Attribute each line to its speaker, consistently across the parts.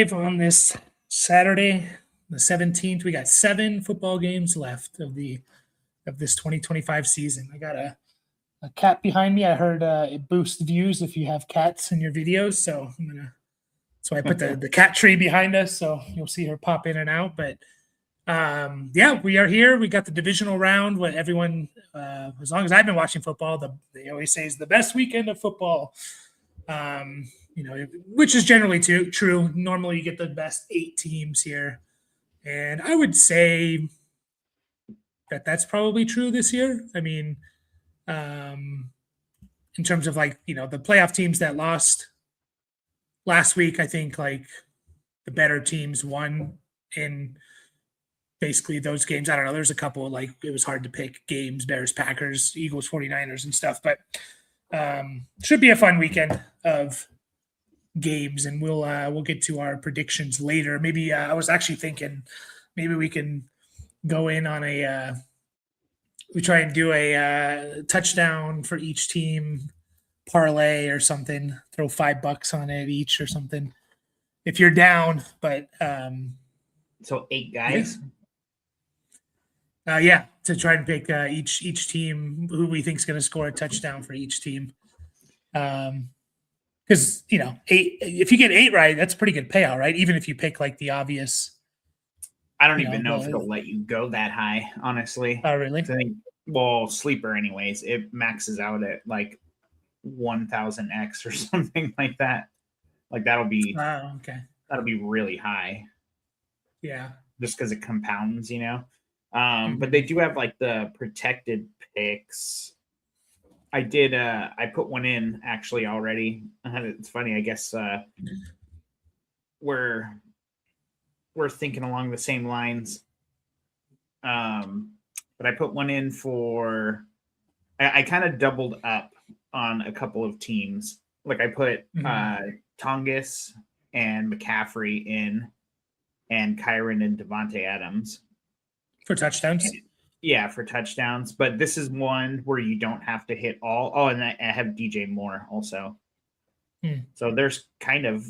Speaker 1: live on this Saturday, the 17th. We got 7 football games left of this 2025 season. I got a cat behind me. I heard it boosts views if you have cats in your videos, so that's why I put the cat tree behind us, so you'll see her pop in and out. But we are here. We got the divisional round. What everyone, as long as I've been watching football, they always say is the best weekend of football. Which is generally true. Normally, you get the best 8 teams here, and I would say that's probably true this year. I mean, in terms of the playoff teams that lost last week, I think the better teams won in basically those games. I don't know. There's a couple it was hard to pick games: Bears, Packers, Eagles, 49ers, and stuff. But should be a fun weekend of games, and we'll get to our predictions later. Maybe I was actually thinking maybe we can go in on we try and do a touchdown for each team parlay or something. Throw $5 on it each or something if you're down. But
Speaker 2: so 8 guys.
Speaker 1: To try and pick each team who we think is going to score a touchdown for each team. Because 8, if you get 8 right, that's a pretty good payout, right? Even if you pick the obvious.
Speaker 2: I don't even know if it'll let you go that high, honestly.
Speaker 1: Oh, really?
Speaker 2: I think, sleeper anyways, it maxes out at 1,000x or something like that. That'll be
Speaker 1: okay.
Speaker 2: That'll be really high.
Speaker 1: Yeah.
Speaker 2: Just because it compounds, But they do have the protected picks. I put one in actually already. It's funny, I guess we're thinking along the same lines. But I put one in for I kind of doubled up on a couple of teams. I put Tongus and McCaffrey in, and Kyron and Devontae Adams.
Speaker 1: For touchdowns?
Speaker 2: Yeah, for touchdowns. But this is one where you don't have to hit all. Oh, and I have DJ Moore also. So there's kind of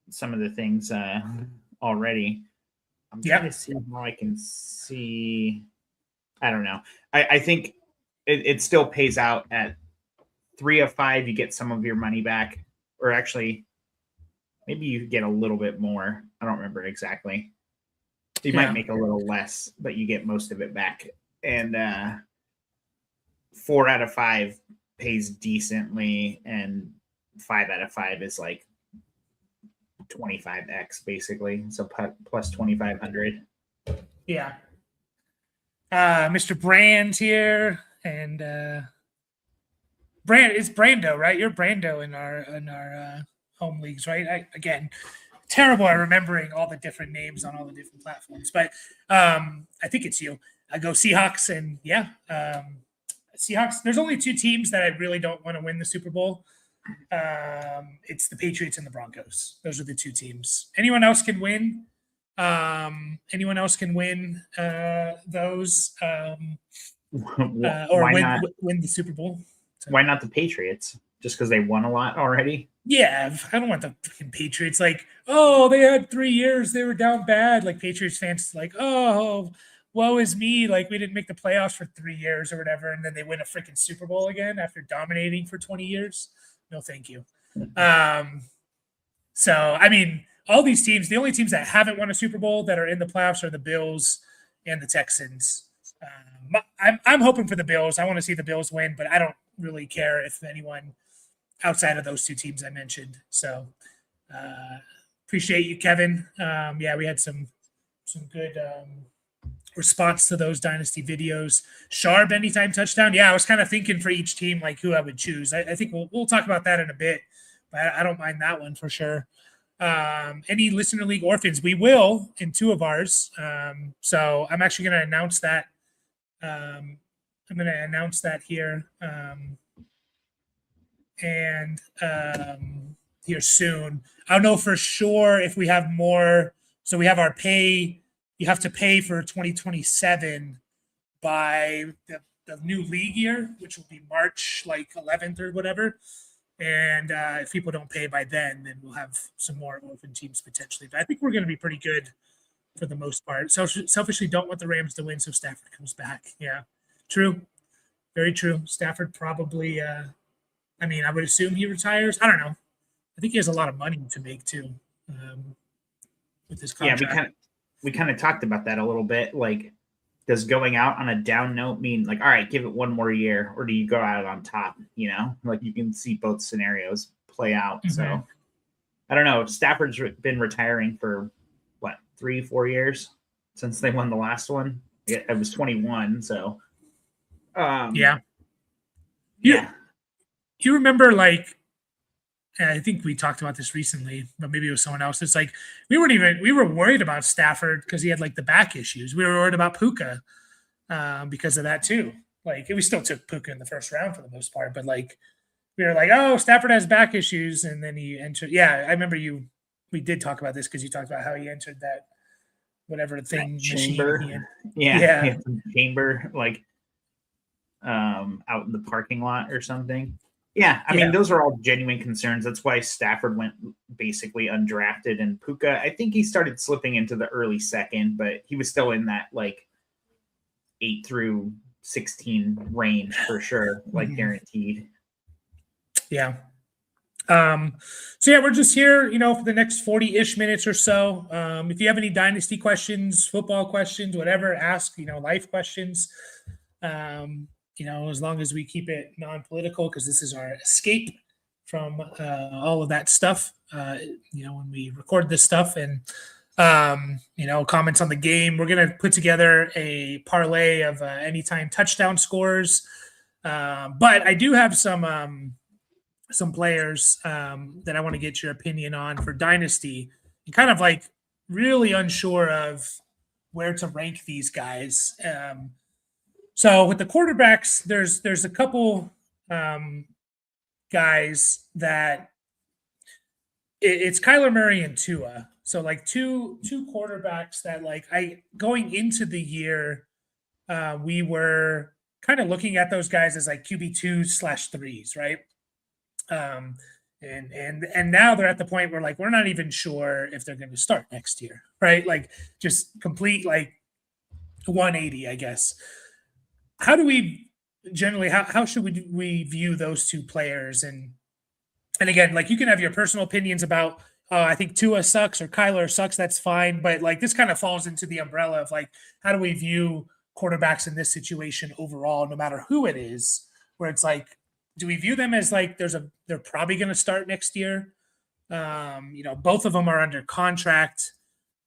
Speaker 2: some of the things already. I'm trying to see how I can see. I don't know. I think it still pays out at 3 of 5. You get some of your money back. Or actually, maybe you get a little bit more. I don't remember exactly. You might make a little less, but you get most of it back. And 4 out of 5 pays decently, and 5 out of 5 is 25x basically. So plus 2,500.
Speaker 1: Yeah. Mr. Brand here, and it's Brando, right? You're Brando in our home leagues, right? Again, terrible at remembering all the different names on all the different platforms, but I think it's you. I go Seahawks, and Seahawks. There's only 2 teams that I really don't want to win the Super Bowl. It's the Patriots and the Broncos. Those are the 2 teams. Anyone else can win. Those or win the Super Bowl. So.
Speaker 2: Why not the Patriots? Just because they won a lot already?
Speaker 1: Yeah, I don't want the freaking Patriots. They had 3 years. They were down bad. Patriots fans oh, woe is me. We didn't make the playoffs for 3 years or whatever. And then they win a freaking Super Bowl again after dominating for 20 years. No, thank you. So, I mean, all these teams, the only teams that haven't won a Super Bowl that are in the playoffs are the Bills and the Texans. I'm hoping for the Bills. I want to see the Bills win, but I don't really care if anyone outside of those 2 teams I mentioned. So appreciate you, Kevin. We had some good response to those Dynasty videos. Sharp anytime touchdown. Yeah, I was kind of thinking for each team who I would choose. I think we'll talk about that in a bit, but I don't mind that one for sure. Any listener league orphans, we will in 2 of ours. So I'm actually going to announce that. I'm going to announce that here. Here soon. I don't know for sure if we have more. So we have our pay. You have to pay for 2027 by the new league year, which will be March 11th or whatever. And if people don't pay by then we'll have some more orphan teams potentially. But I think we're going to be pretty good for the most part. Selfishly, don't want the Rams to win, so Stafford comes back. Yeah, true, very true. Stafford probably. I mean, I would assume he retires. I don't know. I think he has a lot of money to make too, with his
Speaker 2: Yeah,
Speaker 1: contract.
Speaker 2: we kind of talked about that a little bit. Like, does going out on a down note mean like, all right, give it one more year, or do you go out on top? You know, like you can see both scenarios play out.
Speaker 1: Mhm.
Speaker 2: So I don't know. Stafford's been retiring for what, 3-4 years since they won the last one. It was 21. So
Speaker 1: Yeah.
Speaker 2: yeah.
Speaker 1: You remember like I think we talked about this recently, but maybe it was someone else. It's like we were worried about Stafford because he had like the back issues. We were worried about Puka because of that too. Like we still took Puka in the first round for the most part, but like we were like, oh, Stafford has back issues, and then he entered. Yeah, I remember you. We did talk about this because you talked about how he entered that whatever thing
Speaker 2: chamber.
Speaker 1: machine.
Speaker 2: Yeah. Chamber like out in the parking lot or something. Yeah, I mean, those are all genuine concerns. That's why Stafford went basically undrafted, and Puka, I think he started slipping into the early second, but he was still in that like 8 through 16 range for sure, like guaranteed.
Speaker 1: Yeah. So yeah, we're just here, for the next 40-ish minutes or so. If you have any dynasty questions, football questions, whatever, ask, life questions. As long as we keep it non-political, because this is our escape from all of that stuff. When we record this stuff and comments on the game, we're gonna put together a parlay of anytime touchdown scores. But I do have some players that I want to get your opinion on for Dynasty, and kind of like really unsure of where to rank these guys. So with the quarterbacks, there's a couple guys that it's Kyler Murray and Tua. So like two quarterbacks that like I going into the year, we were kind of looking at those guys as like QB2/3s, right? And now they're at the point where like we're not even sure if they're going to start next year, right? Like just complete like 180, I guess. How do we generally how should we view those two players? And again, like you can have your personal opinions about I think Tua sucks or Kyler sucks, that's fine. But like this kind of falls into the umbrella of like how do we view quarterbacks in this situation overall, no matter who it is, where it's like, do we view them as like they're probably going to start next year? Both of them are under contract.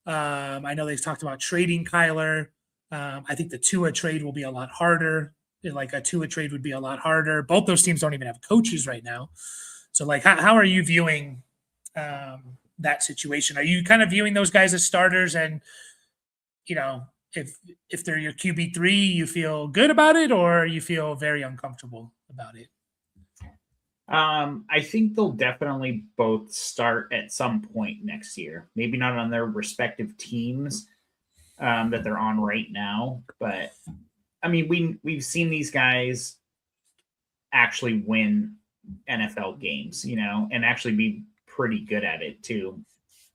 Speaker 1: I know they've talked about trading Kyler. I think the Tua trade will be a lot harder. Like a Tua trade would be a lot harder. Both those teams don't even have coaches right now. So like, how are you viewing that situation? Are you kind of viewing those guys as starters? And, if they're your QB3, you feel good about it or you feel very uncomfortable about it?
Speaker 2: I think they'll definitely both start at some point next year. Maybe not on their respective teams that they're on right now, but I mean, we've seen these guys actually win NFL games, and actually be pretty good at it too,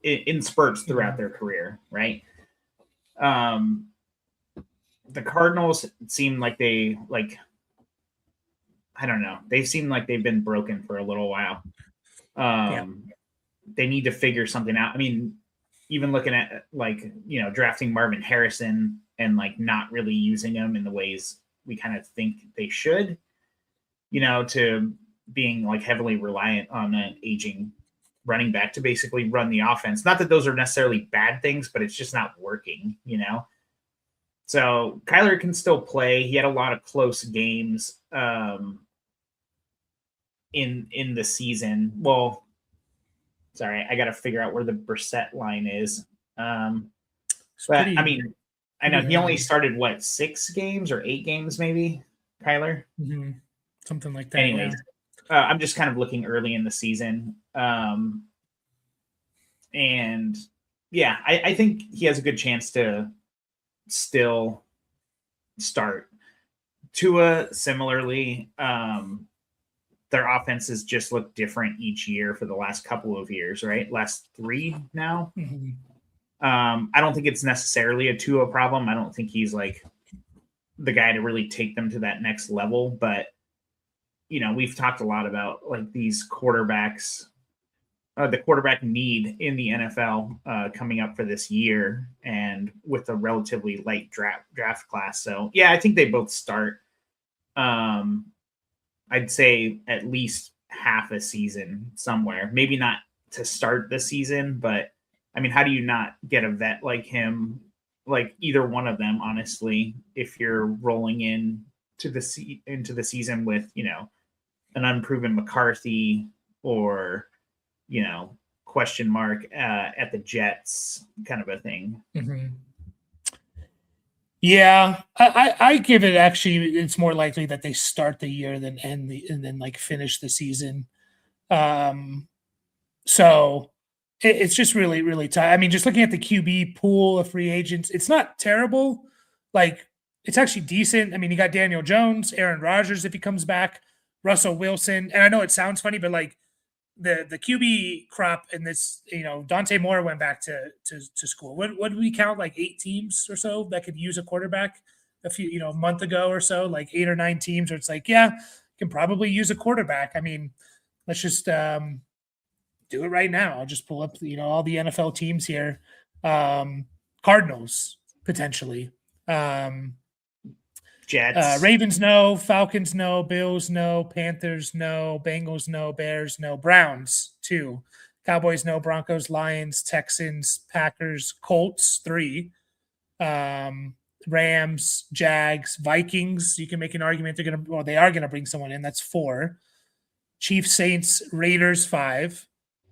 Speaker 2: in spurts throughout their career, right? The Cardinals seem like they I don't know. They seem like they've been broken for a little while. They need to figure something out. I mean, even looking at drafting Marvin Harrison and like not really using him in the ways we kind of think they should, to being like heavily reliant on an aging running back to basically run the offense. Not that those are necessarily bad things, but it's just not working, So Kyler can still play. He had a lot of close games in the season. Well, sorry, I got to figure out where the Brissett line is. But I mean, I know he only started 6 games or 8 games, maybe. Kyler,
Speaker 1: something like that.
Speaker 2: Anyways, I'm just kind of looking early in the season, and yeah, I think he has a good chance to still start. Tua, similarly, the their offenses just look different each year for the last couple of years, right? Last 3 now.
Speaker 1: Mm-hmm.
Speaker 2: I don't think it's necessarily a Tua problem. I don't think he's like the guy to really take them to that next level. But, we've talked a lot about like these quarterbacks, the quarterback need in the NFL coming up for this year, and with a relatively light draft class. So, yeah, I think they both start. I'd say at least half a season somewhere. Maybe not to start the season, but I mean, how do you not get a vet like him, like either one of them, honestly, if you're rolling into the season with, an unproven McCarthy or, question mark at the Jets kind of a thing.
Speaker 1: Mm-hmm. Yeah, I give it, actually, it's more likely that they start the year than and then like finish the season. So it's just really, really tight. I mean, just looking at the QB pool of free agents, it's not terrible. Like, it's actually decent. I mean, you got Daniel Jones, Aaron Rodgers if he comes back, Russell Wilson, and I know it sounds funny, but like the QB crop in this, Dante Moore went back to school. What do we count, like 8 teams or so that could use a quarterback a few, a month ago or so, like 8 or 9 teams where it's like, yeah, can probably use a quarterback. I mean, let's just do it right now. I'll just pull up, all the NFL teams here. Cardinals, potentially.
Speaker 2: Jets.
Speaker 1: Ravens, no. Falcons, no. Bills, no. Panthers, no. Bengals, no. Bears, no. Browns, 2. Cowboys, no. Broncos, Lions, Texans, Packers, Colts, 3. Rams, Jags, Vikings. You can make an argument they are going to bring someone in. That's 4. Chiefs, Saints, Raiders, 5.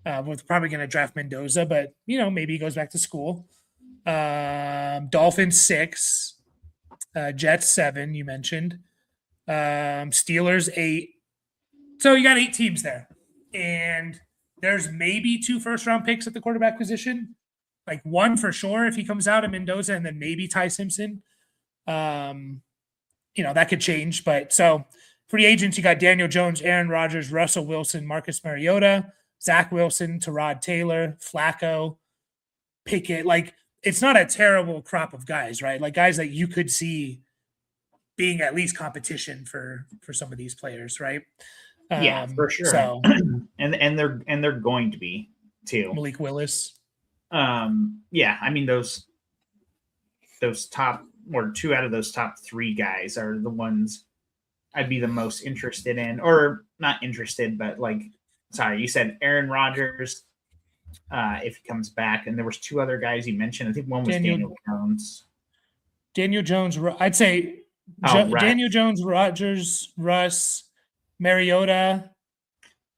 Speaker 1: We're probably going to draft Mendoza, but, maybe he goes back to school. Dolphins, 6. Jets, 7, you mentioned. Steelers, 8. So you got 8 teams there. And there's maybe 2 first-round picks at the quarterback position. Like 1 for sure if he comes out of Mendoza, and then maybe Ty Simpson. That could change. But so free agents, you got Daniel Jones, Aaron Rodgers, Russell Wilson, Marcus Mariota, Zach Wilson, Tyrod Taylor, Flacco, Pickett. Like, it's not a terrible crop of guys, right? Like guys that you could see being at least competition for some of these players, right?
Speaker 2: Yeah, for sure.
Speaker 1: So
Speaker 2: and they're going to be too.
Speaker 1: Malik Willis.
Speaker 2: Yeah, I mean those top, or 2 out of those top 3 guys are the ones I'd be the most interested in, or not interested, but you said Aaron Rodgers. If he comes back, and there was 2 other guys you mentioned. I think one was Daniel Jones.
Speaker 1: Daniel Jones, I'd say Daniel Jones, Rodgers, Russ, Mariota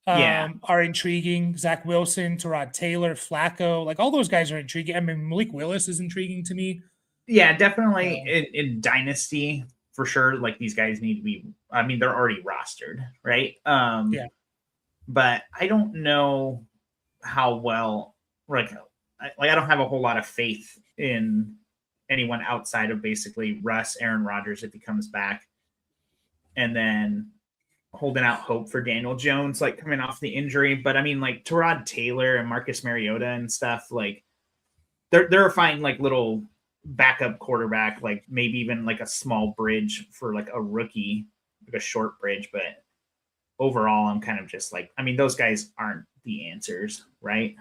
Speaker 1: are intriguing. Zach Wilson, Tyrod Taylor, Flacco, like all those guys are intriguing. I mean, Malik Willis is intriguing to me.
Speaker 2: Yeah, definitely in Dynasty for sure. Like these guys need to be. I mean, they're already rostered, right?
Speaker 1: Yeah.
Speaker 2: But I don't know how well, I don't have a whole lot of faith in anyone outside of basically Russ, Aaron Rodgers if he comes back, and then holding out hope for Daniel Jones, like coming off the injury. But I mean, like Tyrod Taylor and Marcus Mariota and stuff, like they're a fine like little backup quarterback, like maybe even like a small bridge for like a rookie, like a short bridge. But overall, I'm kind of just like, I mean, those guys aren't the answers, right?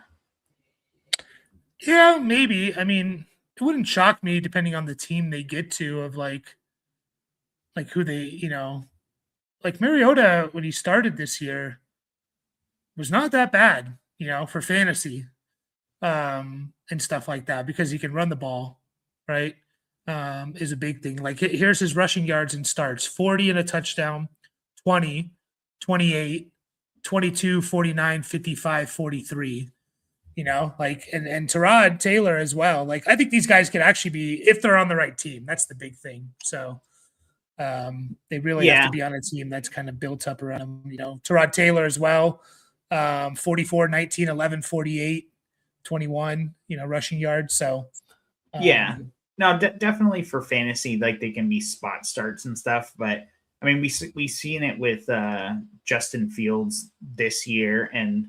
Speaker 1: Yeah, maybe. I mean, it wouldn't shock me depending on the team they get to, of like who they, like Mariota when he started this year was not that bad, for fantasy and stuff like that, because he can run the ball, right? Is a big thing. Like here's his rushing yards and starts: 40 and a touchdown, 20, 28, 22, 49, 55, 43. And Tyrod Taylor as well. Like, I think these guys could actually be, if they're on the right team. That's the big thing. So they really have to be on a team that's kind of built up around them. Tyrod Taylor as well. 44, 19, 11, 48, 21, rushing yards. So
Speaker 2: no, definitely for fantasy, like they can be spot starts and stuff. But I mean, we seen it with Justin Fields this year, and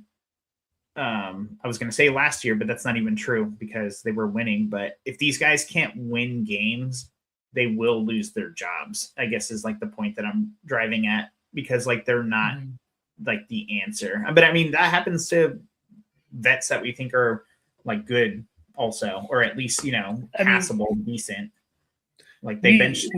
Speaker 2: I was going to say last year, but that's not even true because they were winning. But if these guys can't win games, they will lose their jobs, I guess is like the point that I'm driving at, because like they're not like the answer. But I mean, that happens to vets that we think are like good also, or at least, passable, decent. Like they benched.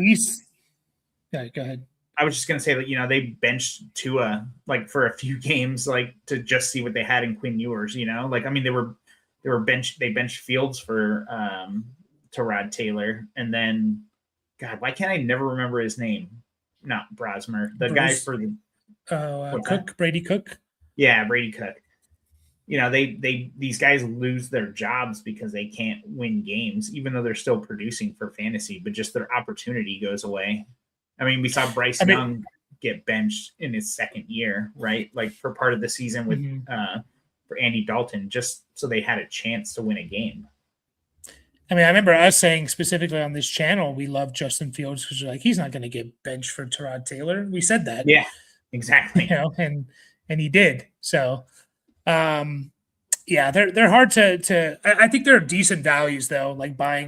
Speaker 1: Yeah, go ahead.
Speaker 2: I was just going to say that, they benched Tua like for a few games, like to just see what they had in Quinn Ewers, like, I mean, they benched Fields for Tyrod Taylor. And then, God, why can't I never remember his name? Not Brosmer, the guy for the
Speaker 1: Cook, Brady Cook.
Speaker 2: Yeah, Brady Cook. These guys lose their jobs because they can't win games, even though they're still producing for fantasy, but just their opportunity goes away. I mean, we saw Bryce Young get benched in his second year, right? Like for part of the season with for Andy Dalton, just so they had a chance to win a game.
Speaker 1: I mean, I remember us saying specifically on this channel, we love Justin Fields because we're like, he's not going to get benched for Tyrod Taylor. We said that.
Speaker 2: Yeah, exactly.
Speaker 1: And he did. So, yeah, they're hard to. I think they're decent values though. Like buying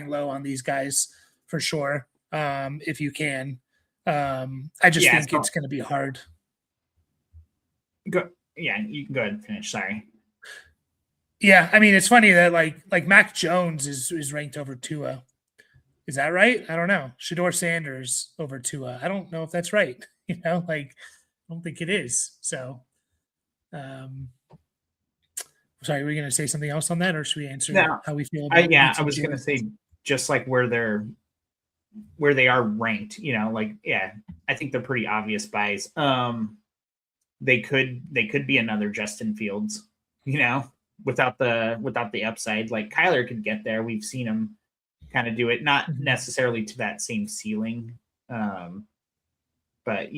Speaker 1: low on these guys for sure. If you can, I just think it's going to be hard.
Speaker 2: You can go ahead and finish. Sorry.
Speaker 1: Yeah, I mean, it's funny that like Mac Jones is ranked over Tua. Is that right? I don't know. Shedeur Sanders over Tua. I don't know if that's right. I don't think it is. So, sorry, were we going to say something else on that, or should we answer how we feel about?
Speaker 2: I was going to say just like where they are ranked. I think they're pretty obvious buys. They could be another Justin Fields. Without the upside. Like Kyler could get there. We've seen him kind of do it, not necessarily to that same ceiling. But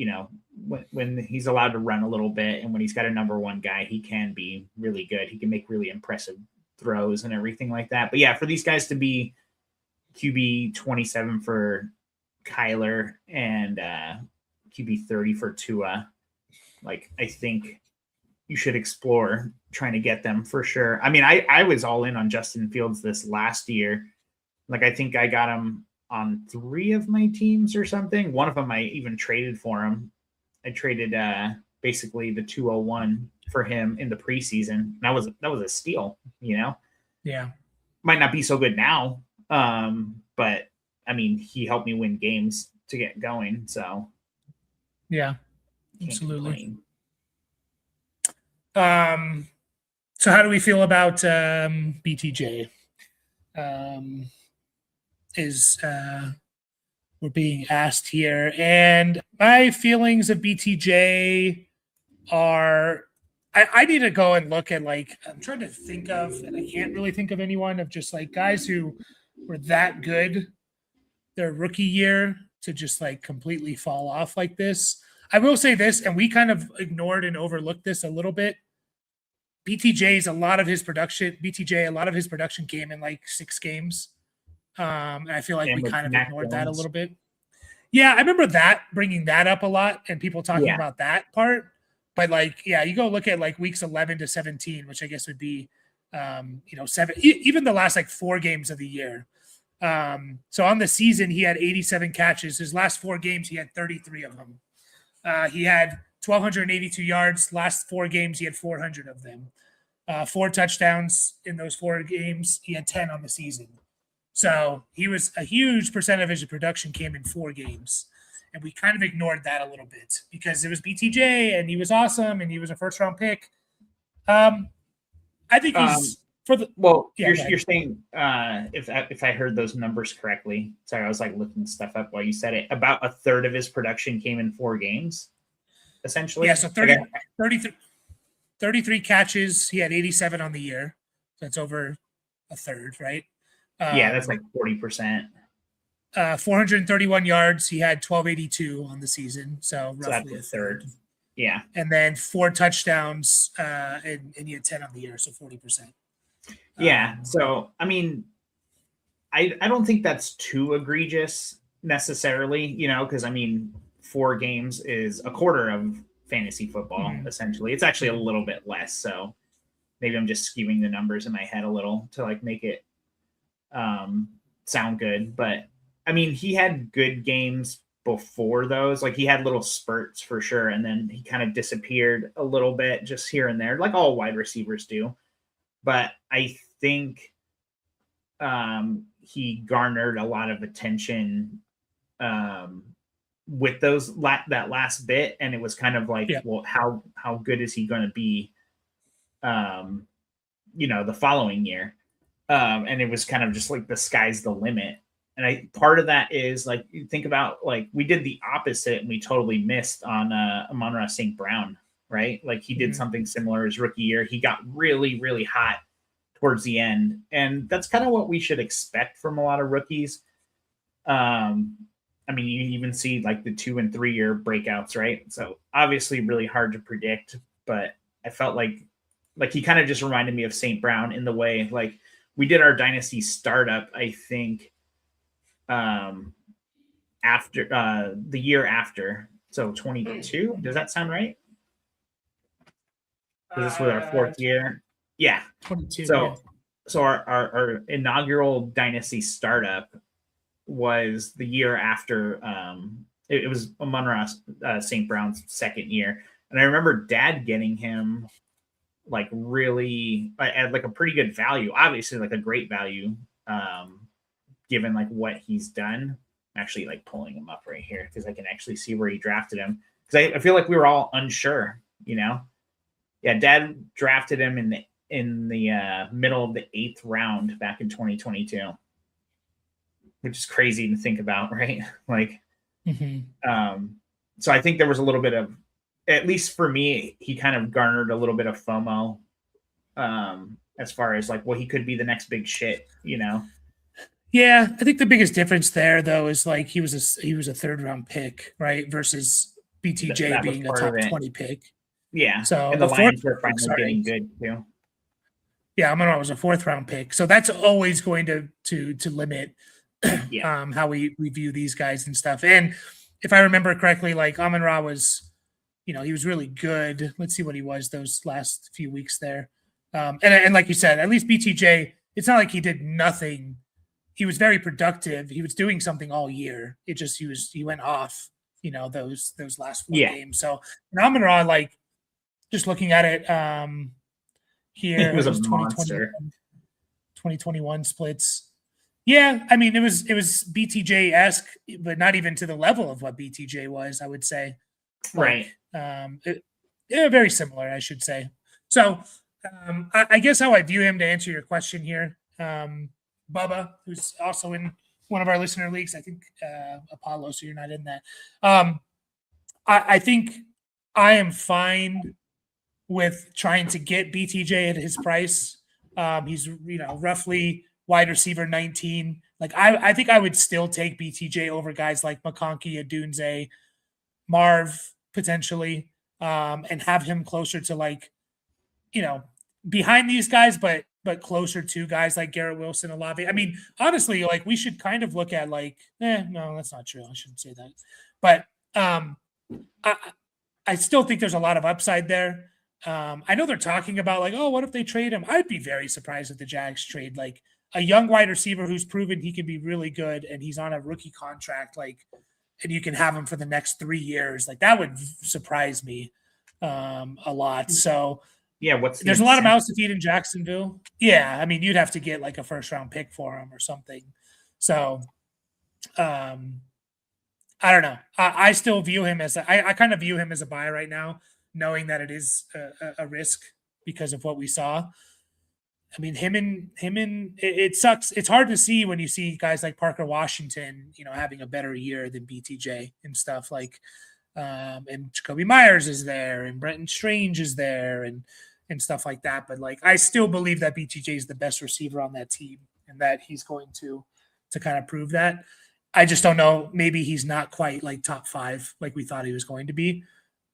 Speaker 2: when he's allowed to run a little bit and when he's got a number one guy, he can be really good. He can make really impressive throws and everything like that. But yeah, for these guys to be QB 27 for Kyler and QB 30 for Tua, like I think you should explore trying to get them for sure. I mean, I was all in on Justin Fields this last year. Like, I think I got him on 3 of my teams or something. One of them I even traded for him. I traded basically the 201 for him in the preseason. That was a steal,
Speaker 1: Yeah.
Speaker 2: Might not be so good now. But I mean, he helped me win games to get going. So
Speaker 1: yeah, absolutely. So how do we feel about BTJ? We're being asked here, and my feelings of BTJ are I need to go and look at I'm trying to think of, and I can't really think of anyone of just guys who were that good their rookie year to just completely fall off like this. I will say this, and we kind of ignored and overlooked this a little bit. BTJ, a lot of his production came in 6 games. And I feel like we kind of ignored that a little bit. Yeah, I remember bringing that up a lot and people talking about that part. But you go look at weeks 11 to 17, which I guess would be, 7, even the last 4 games of the year. So on the season, he had 87 catches. His last 4 games, he had 33 of them. He had 1,282 yards. Last 4 games, he had 400 of them. 4 touchdowns in those 4 games. He had 10 on the season. So he was a huge percent of his production came in 4 games. And we kind of ignored that a little bit because it was BTJ and he was awesome and he was a first-round pick. I think he's
Speaker 2: you're saying if I heard those numbers correctly. Sorry, I was looking stuff up while you said it. About a third of his production came in 4 games, essentially.
Speaker 1: Yeah, so 33 catches. He had 87 on the year. So that's over a third, right?
Speaker 2: That's 40%.
Speaker 1: 431 yards. He had 1,282 on the season. So roughly
Speaker 2: a third. Yeah.
Speaker 1: And then 4 touchdowns and he had 10 on the year. So 40%.
Speaker 2: Yeah. So, I mean, I don't think that's too egregious necessarily, because I mean, 4 games is a quarter of fantasy football, essentially. It's actually a little bit less, so maybe I'm just skewing the numbers in my head a little to like make it sound good. But I mean, he had good games before those. Like he had little spurts for sure, and then he kind of disappeared a little bit just here and there, like all wide receivers do. But I think he garnered a lot of attention with those that last bit, and it was kind of like, well, how good is he going to be the following year? And it was kind of just like the sky's the limit. And part of that is like, you think about like we did the opposite and we totally missed on Amon-Ra St. Brown, right? Like he did something similar his rookie year. He got really, really hot towards the end. And that's kind of what we should expect from a lot of rookies. I mean, you even see like the 2 and 3 year breakouts, right? So obviously really hard to predict, but I felt like he kind of just reminded me of St. Brown in the way, like we did our Dynasty startup, I think, after the year after. So 22, does that sound right? This was our 4th year. Yeah.
Speaker 1: 22.
Speaker 2: So our inaugural Dynasty startup was the year after it was Amon-Ra St. Brown's 2nd year. And I remember Dad getting him like really at like a pretty good value, obviously like a great value, given like what he's done. I'm actually like pulling him up right here because I can actually see where he drafted him. Because I feel like we were all unsure, Yeah, Dad drafted him in the middle of the 8th round back in 2022. Which is crazy to think about, right? Like, so I think there was a little bit of, at least for me, he kind of garnered a little bit of FOMO, as far as like, well, he could be the next big shit,
Speaker 1: Yeah, I think the biggest difference there, though, is like he was a 3rd round pick, right? Versus BTJ being a top 20 pick.
Speaker 2: Yeah,
Speaker 1: so
Speaker 2: and the Lions were finally getting good too.
Speaker 1: Yeah, Amon-Ra was a 4th round pick, so that's always going to limit. How we view these guys and stuff. And if I remember correctly, like Amon-Ra was, he was really good. Let's see what he was those last few weeks there. And like you said, at least BTJ, it's not like he did nothing. He was very productive. He was doing something all year. It just he went off, those last 4 games. So Amon-Ra, like just looking at it here,
Speaker 2: it was a monster.
Speaker 1: 2021 splits. Yeah, I mean, it was BTJ-esque, but not even to the level of what BTJ was, I would say.
Speaker 2: Right.
Speaker 1: Very similar, I should say. So I guess how I view him, to answer your question here, Bubba, who's also in one of our listener leagues, I think Apollo, so you're not in that. I think I am fine with trying to get BTJ at his price. He's, roughly wide receiver 19. Like I think I would still take BTJ over guys like McConkey, Adunze, Marv potentially, and have him closer to like, behind these guys, but closer to guys like Garrett Wilson, Olave. I mean, honestly, like we should kind of look at like, no, that's not true. I shouldn't say that. But I still think there's a lot of upside there. I know they're talking about like, oh, what if they trade him? I'd be very surprised if the Jags trade like a young wide receiver who's proven he can be really good and he's on a rookie contract, like, and you can have him for the next 3 years. Like that would surprise me a lot. So
Speaker 2: yeah,
Speaker 1: there's a lot of mouths to feed in Jacksonville. Yeah, I mean, you'd have to get like a 1st round pick for him or something. So I don't know. I still view him as I kind of view him as a buy right now, knowing that it is a risk because of what we saw. I mean, him and it sucks. It's hard to see when you see guys like Parker Washington, having a better year than BTJ and stuff like, and Jacoby Myers is there and Brenton Strange is there and stuff like that. But like, I still believe that BTJ is the best receiver on that team and that he's going to kind of prove that. I just don't know. Maybe he's not quite like top 5 like we thought he was going to be,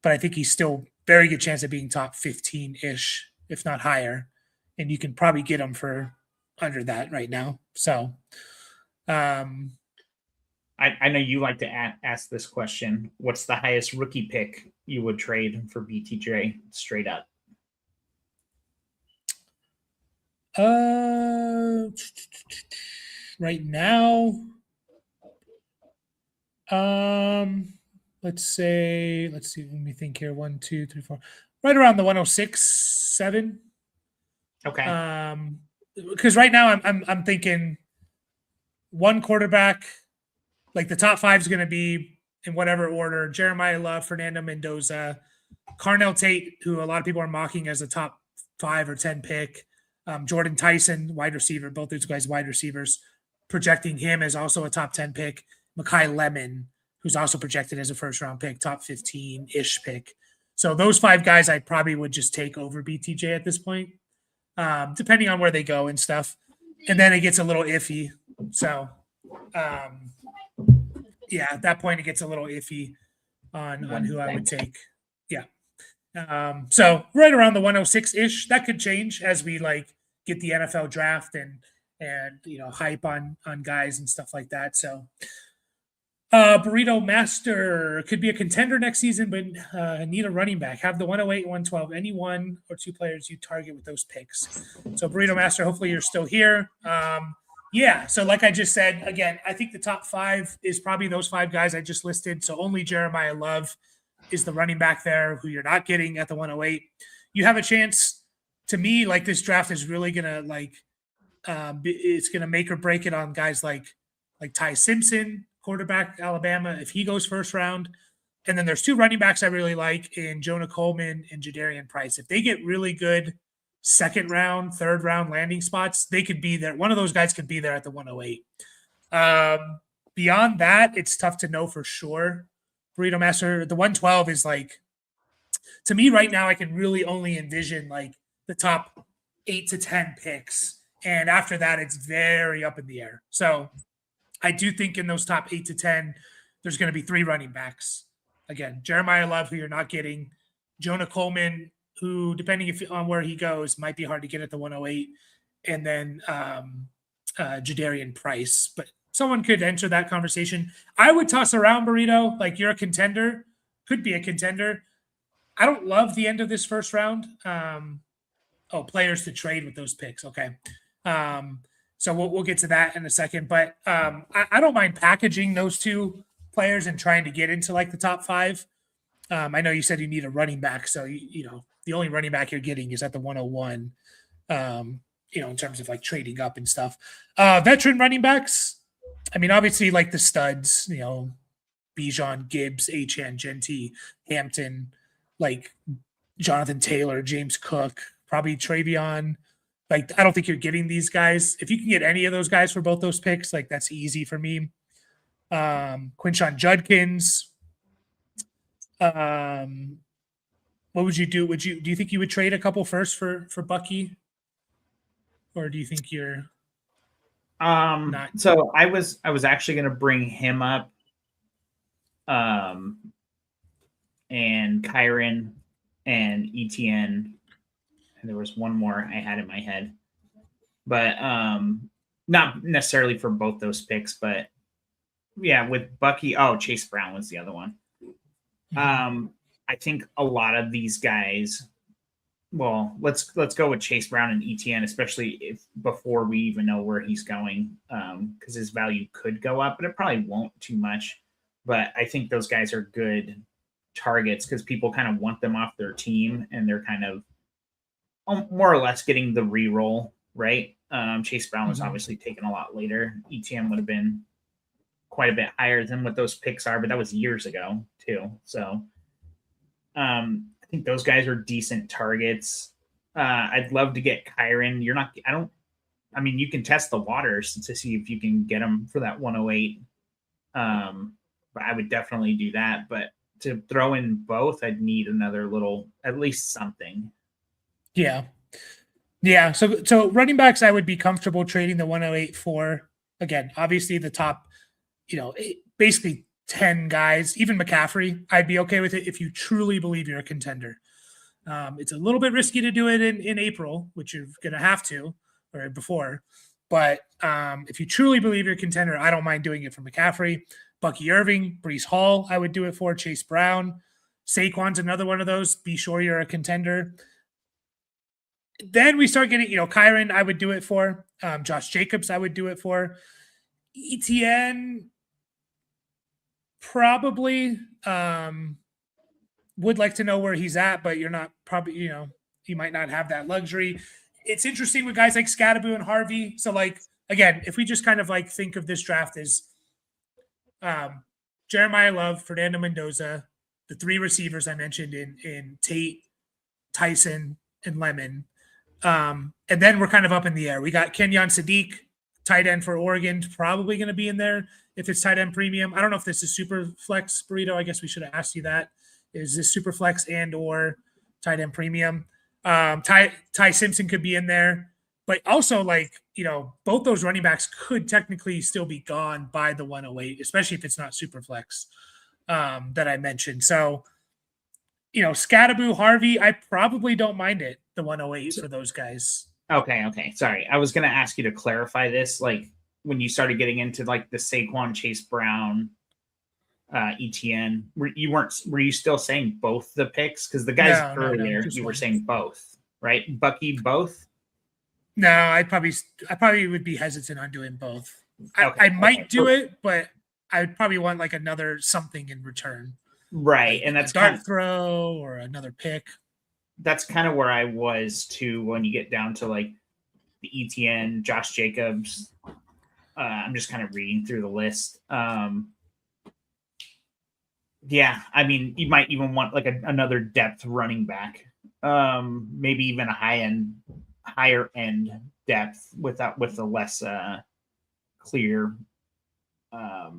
Speaker 1: but I think he's still very good chance of being top 15-ish, if not higher. And you can probably get him for under that right now. So
Speaker 2: I I know you like to ask this question. What's the highest rookie pick you would trade for BTJ straight up?
Speaker 1: Right now, let's see. Let me think here. 1, 2, 3, 4. Right around the 106.7.
Speaker 2: Okay.
Speaker 1: Because right now I'm thinking one quarterback, like the top 5 is going to be in whatever order: Jeremiah Love, Fernando Mendoza, Carnell Tate, who a lot of people are mocking as a top 5 or 10 pick, Jordan Tyson, wide receiver, both those guys wide receivers, projecting him as also a top 10 pick. Mekhi Lemon, who's also projected as a first round pick, top 15-ish pick. So those 5 guys I probably would just take over BTJ at this point, depending on where they go and stuff. And then it gets a little iffy. So, yeah, at that point it gets a little iffy on who I would take. Yeah. So right around the 106-ish. That could change as we like get the NFL draft and hype on guys and stuff like that. So Burrito Master could be a contender next season, but need a running back. Have the 108, 112, any 1 or 2 players you target with those picks. So Burrito Master, hopefully you're still here. Yeah, so like I just said, again, I think the top 5 is probably those 5 guys I just listed. So only Jeremiah Love is the running back there who you're not getting at the 108. You have a chance. To me, like, this draft is really gonna it's gonna make or break it on guys like Ty Simpson, quarterback Alabama, if he goes first round. And then there's 2 running backs I really like in Jonah Coleman and Jadarian Price. If they get really good second round, third round landing spots, they could be there. One of those guys could be there at the 108. Beyond that, it's tough to know for sure. Burrito Master, the 112 is like, to me right now, I can really only envision like the top 8 to 10 picks. And after that, it's very up in the air. So I do think in those top 8 to 10, there's going to be 3 running backs. Again, Jeremiah Love, who you're not getting, Jonah Coleman, who, depending on where he goes, might be hard to get at the 108, and then Jadarian Price. But someone could enter that conversation. I would toss around Burrito, like, you're a contender, could be a contender. I don't love the end of this first round. Players to trade with those picks. Okay. So we'll get to that in a second. But I don't mind packaging those 2 players and trying to get into like the top 5. I know you said you need a running back, so the only running back you're getting is at the 101. In terms of like trading up and stuff. Veteran running backs, I mean, obviously like the studs, Bijan, Gibbs, Achane, Genty, Hampton, like Jonathan Taylor, James Cook, probably Travion. Like, I don't think you're getting these guys. If you can get any of those guys for both those picks, like, that's easy for me. Quinshon Judkins. What would you do? Do you think you would trade a couple first for Bucky? Or do you think you're not?
Speaker 2: So I was actually going to bring him up. And Kyron and ETN. And there was one more I had in my head. But not necessarily for both those picks, but yeah, with Bucky. Oh, Chase Brown was the other one. I think a lot of these guys, well, let's go with Chase Brown and ETN, especially if before we even know where he's going, because his value could go up, but it probably won't too much. But I think those guys are good targets because people kind of want them off their team, and they're kind of more or less getting the re-roll, right? Chase Brown was obviously taken a lot later. ETN would have been quite a bit higher than what those picks are, but that was years ago too. So I think those guys are decent targets. I'd love to get Kyron. You can test the waters to see if you can get him for that 108. But I would definitely do that. But to throw in both, I'd need another little, at least something.
Speaker 1: Yeah. Yeah. So running backs, I would be comfortable trading the 108 for. Again, obviously the top, basically 10 guys, even McCaffrey, I'd be okay with it if you truly believe you're a contender. It's a little bit risky to do it in April, which you're going to have to, or before. But if you truly believe you're a contender, I don't mind doing it for McCaffrey. Bucky Irving, Brees Hall, I would do it for. Chase Brown. Saquon's another one of those. Be sure you're a contender. Then we start getting, Kyron, I would do it for. Josh Jacobs, I would do it for. ETN, probably. Would like to know where he's at, but you're not probably, you might not have that luxury. It's interesting with guys like Scadaboo and Harvey. So, again, if we just kind of think of this draft as Jeremiah Love, Fernando Mendoza, the three receivers I mentioned in Tate, Tyson, and Lemon. And then we're kind of up in the air. We got Kenyon Sadiq, tight end for Oregon, probably going to be in there if it's tight end premium. I don't know if this is super flex, Burrito. I guess we should have asked you that. Is this super flex and or tight end premium? Ty Simpson could be in there. But also, both those running backs could technically still be gone by the 108, especially if it's not super flex that I mentioned. So, Scadaboo, Harvey, I probably don't mind it, the 108 for those guys.
Speaker 2: Okay. Sorry. I was going to ask you to clarify this. When you started getting into the Saquon, Chase Brown, ETN, were you still saying both the picks? Because the guys earlier, you were saying both, right? Bucky, both?
Speaker 1: No, I probably would be hesitant on doing both. I might do it, but I would probably want another something in return.
Speaker 2: Right. And that's
Speaker 1: a dart throw or another pick.
Speaker 2: That's kind of where I was too when you get down to the ETN, Josh Jacobs. I'm just kind of reading through the list. Yeah, I mean, you might even want another depth running back, maybe even a higher end depth with a less clear. I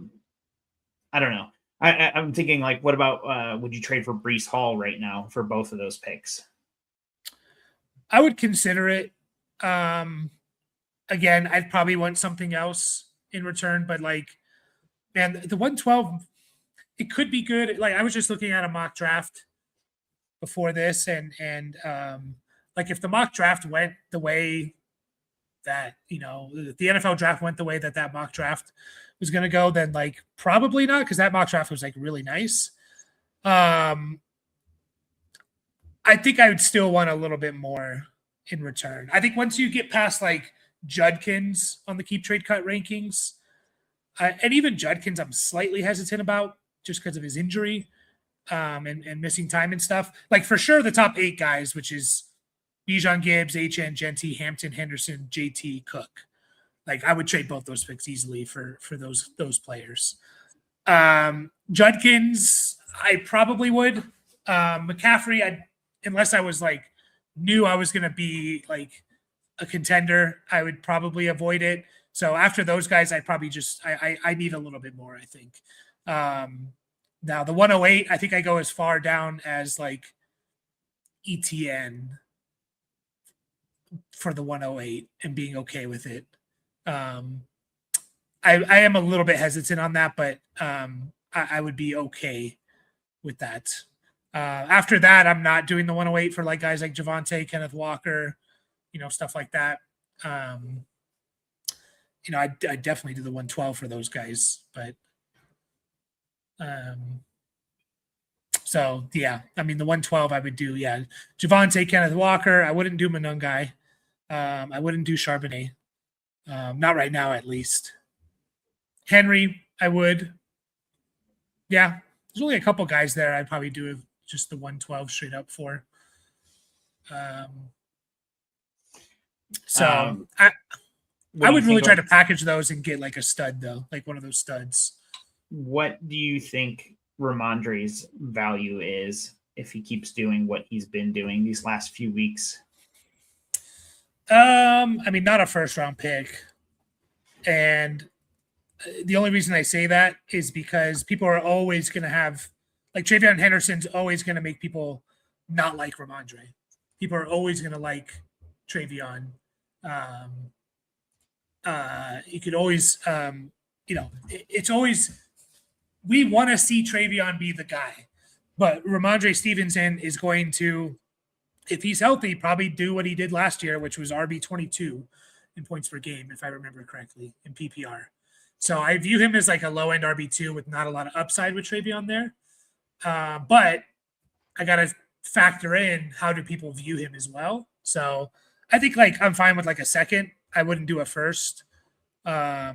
Speaker 2: don't know. I'm thinking what about would you trade for Brees Hall right now for both of those picks?
Speaker 1: I would consider it. Again, I'd probably want something else in return, but man, the 112. It could be good. I was just looking at a mock draft before this, and if the mock draft went the way that the NFL draft went the way that mock draft was going to go, then probably not, because that mock draft was really nice. I think I would still want a little bit more in return. I think once you get past Judkins on the Keep Trade Cut rankings, and even Judkins, I'm slightly hesitant about, just because of his injury and missing time and stuff. For sure, the top 8 guys, which is Bijan Gibbs, HN, Genty, Hampton, Henderson, JT, Cook. I would trade both those picks easily for those players. Judkins, I probably would. McCaffrey, unless I was knew I was going to be a contender, I would probably avoid it. So after those guys, I'd probably I need a little bit more, I think. Now the 108, I think I go as far down as ETN for the 108 and being okay with it. I am a little bit hesitant on that, but I would be okay with that. After that, I'm not doing the 108 for guys like Javonte, Kenneth Walker, stuff like that. I definitely do the 112 for those guys, but so yeah, I mean the 112 I would do, Javonte, Kenneth Walker. I wouldn't do Monungai. I wouldn't do Charbonnet. Not right now, at least. Henry, I would. Yeah, there's only a couple guys there I'd probably do just the 112 straight up for. I would really try to package those and get a stud though, one of those studs.
Speaker 2: What do you think Ramondre's value is if he keeps doing what he's been doing these last few weeks?
Speaker 1: I mean, not a first round pick. And the only reason I say that is because people are always going to have Travion Henderson's always going to make people not like Ramondre. People are always going to like Travion. You could always, it's always, we want to see Travion be the guy, but Ramondre Stevenson is going to, if he's healthy, probably do what he did last year, which was RB22 in points per game, if I remember correctly, in PPR. So I view him as like a low end RB2 with not a lot of upside with Travion there. But I got to factor in how do people view him as well. So I think like I'm fine with like a second. I wouldn't do a first. Yeah,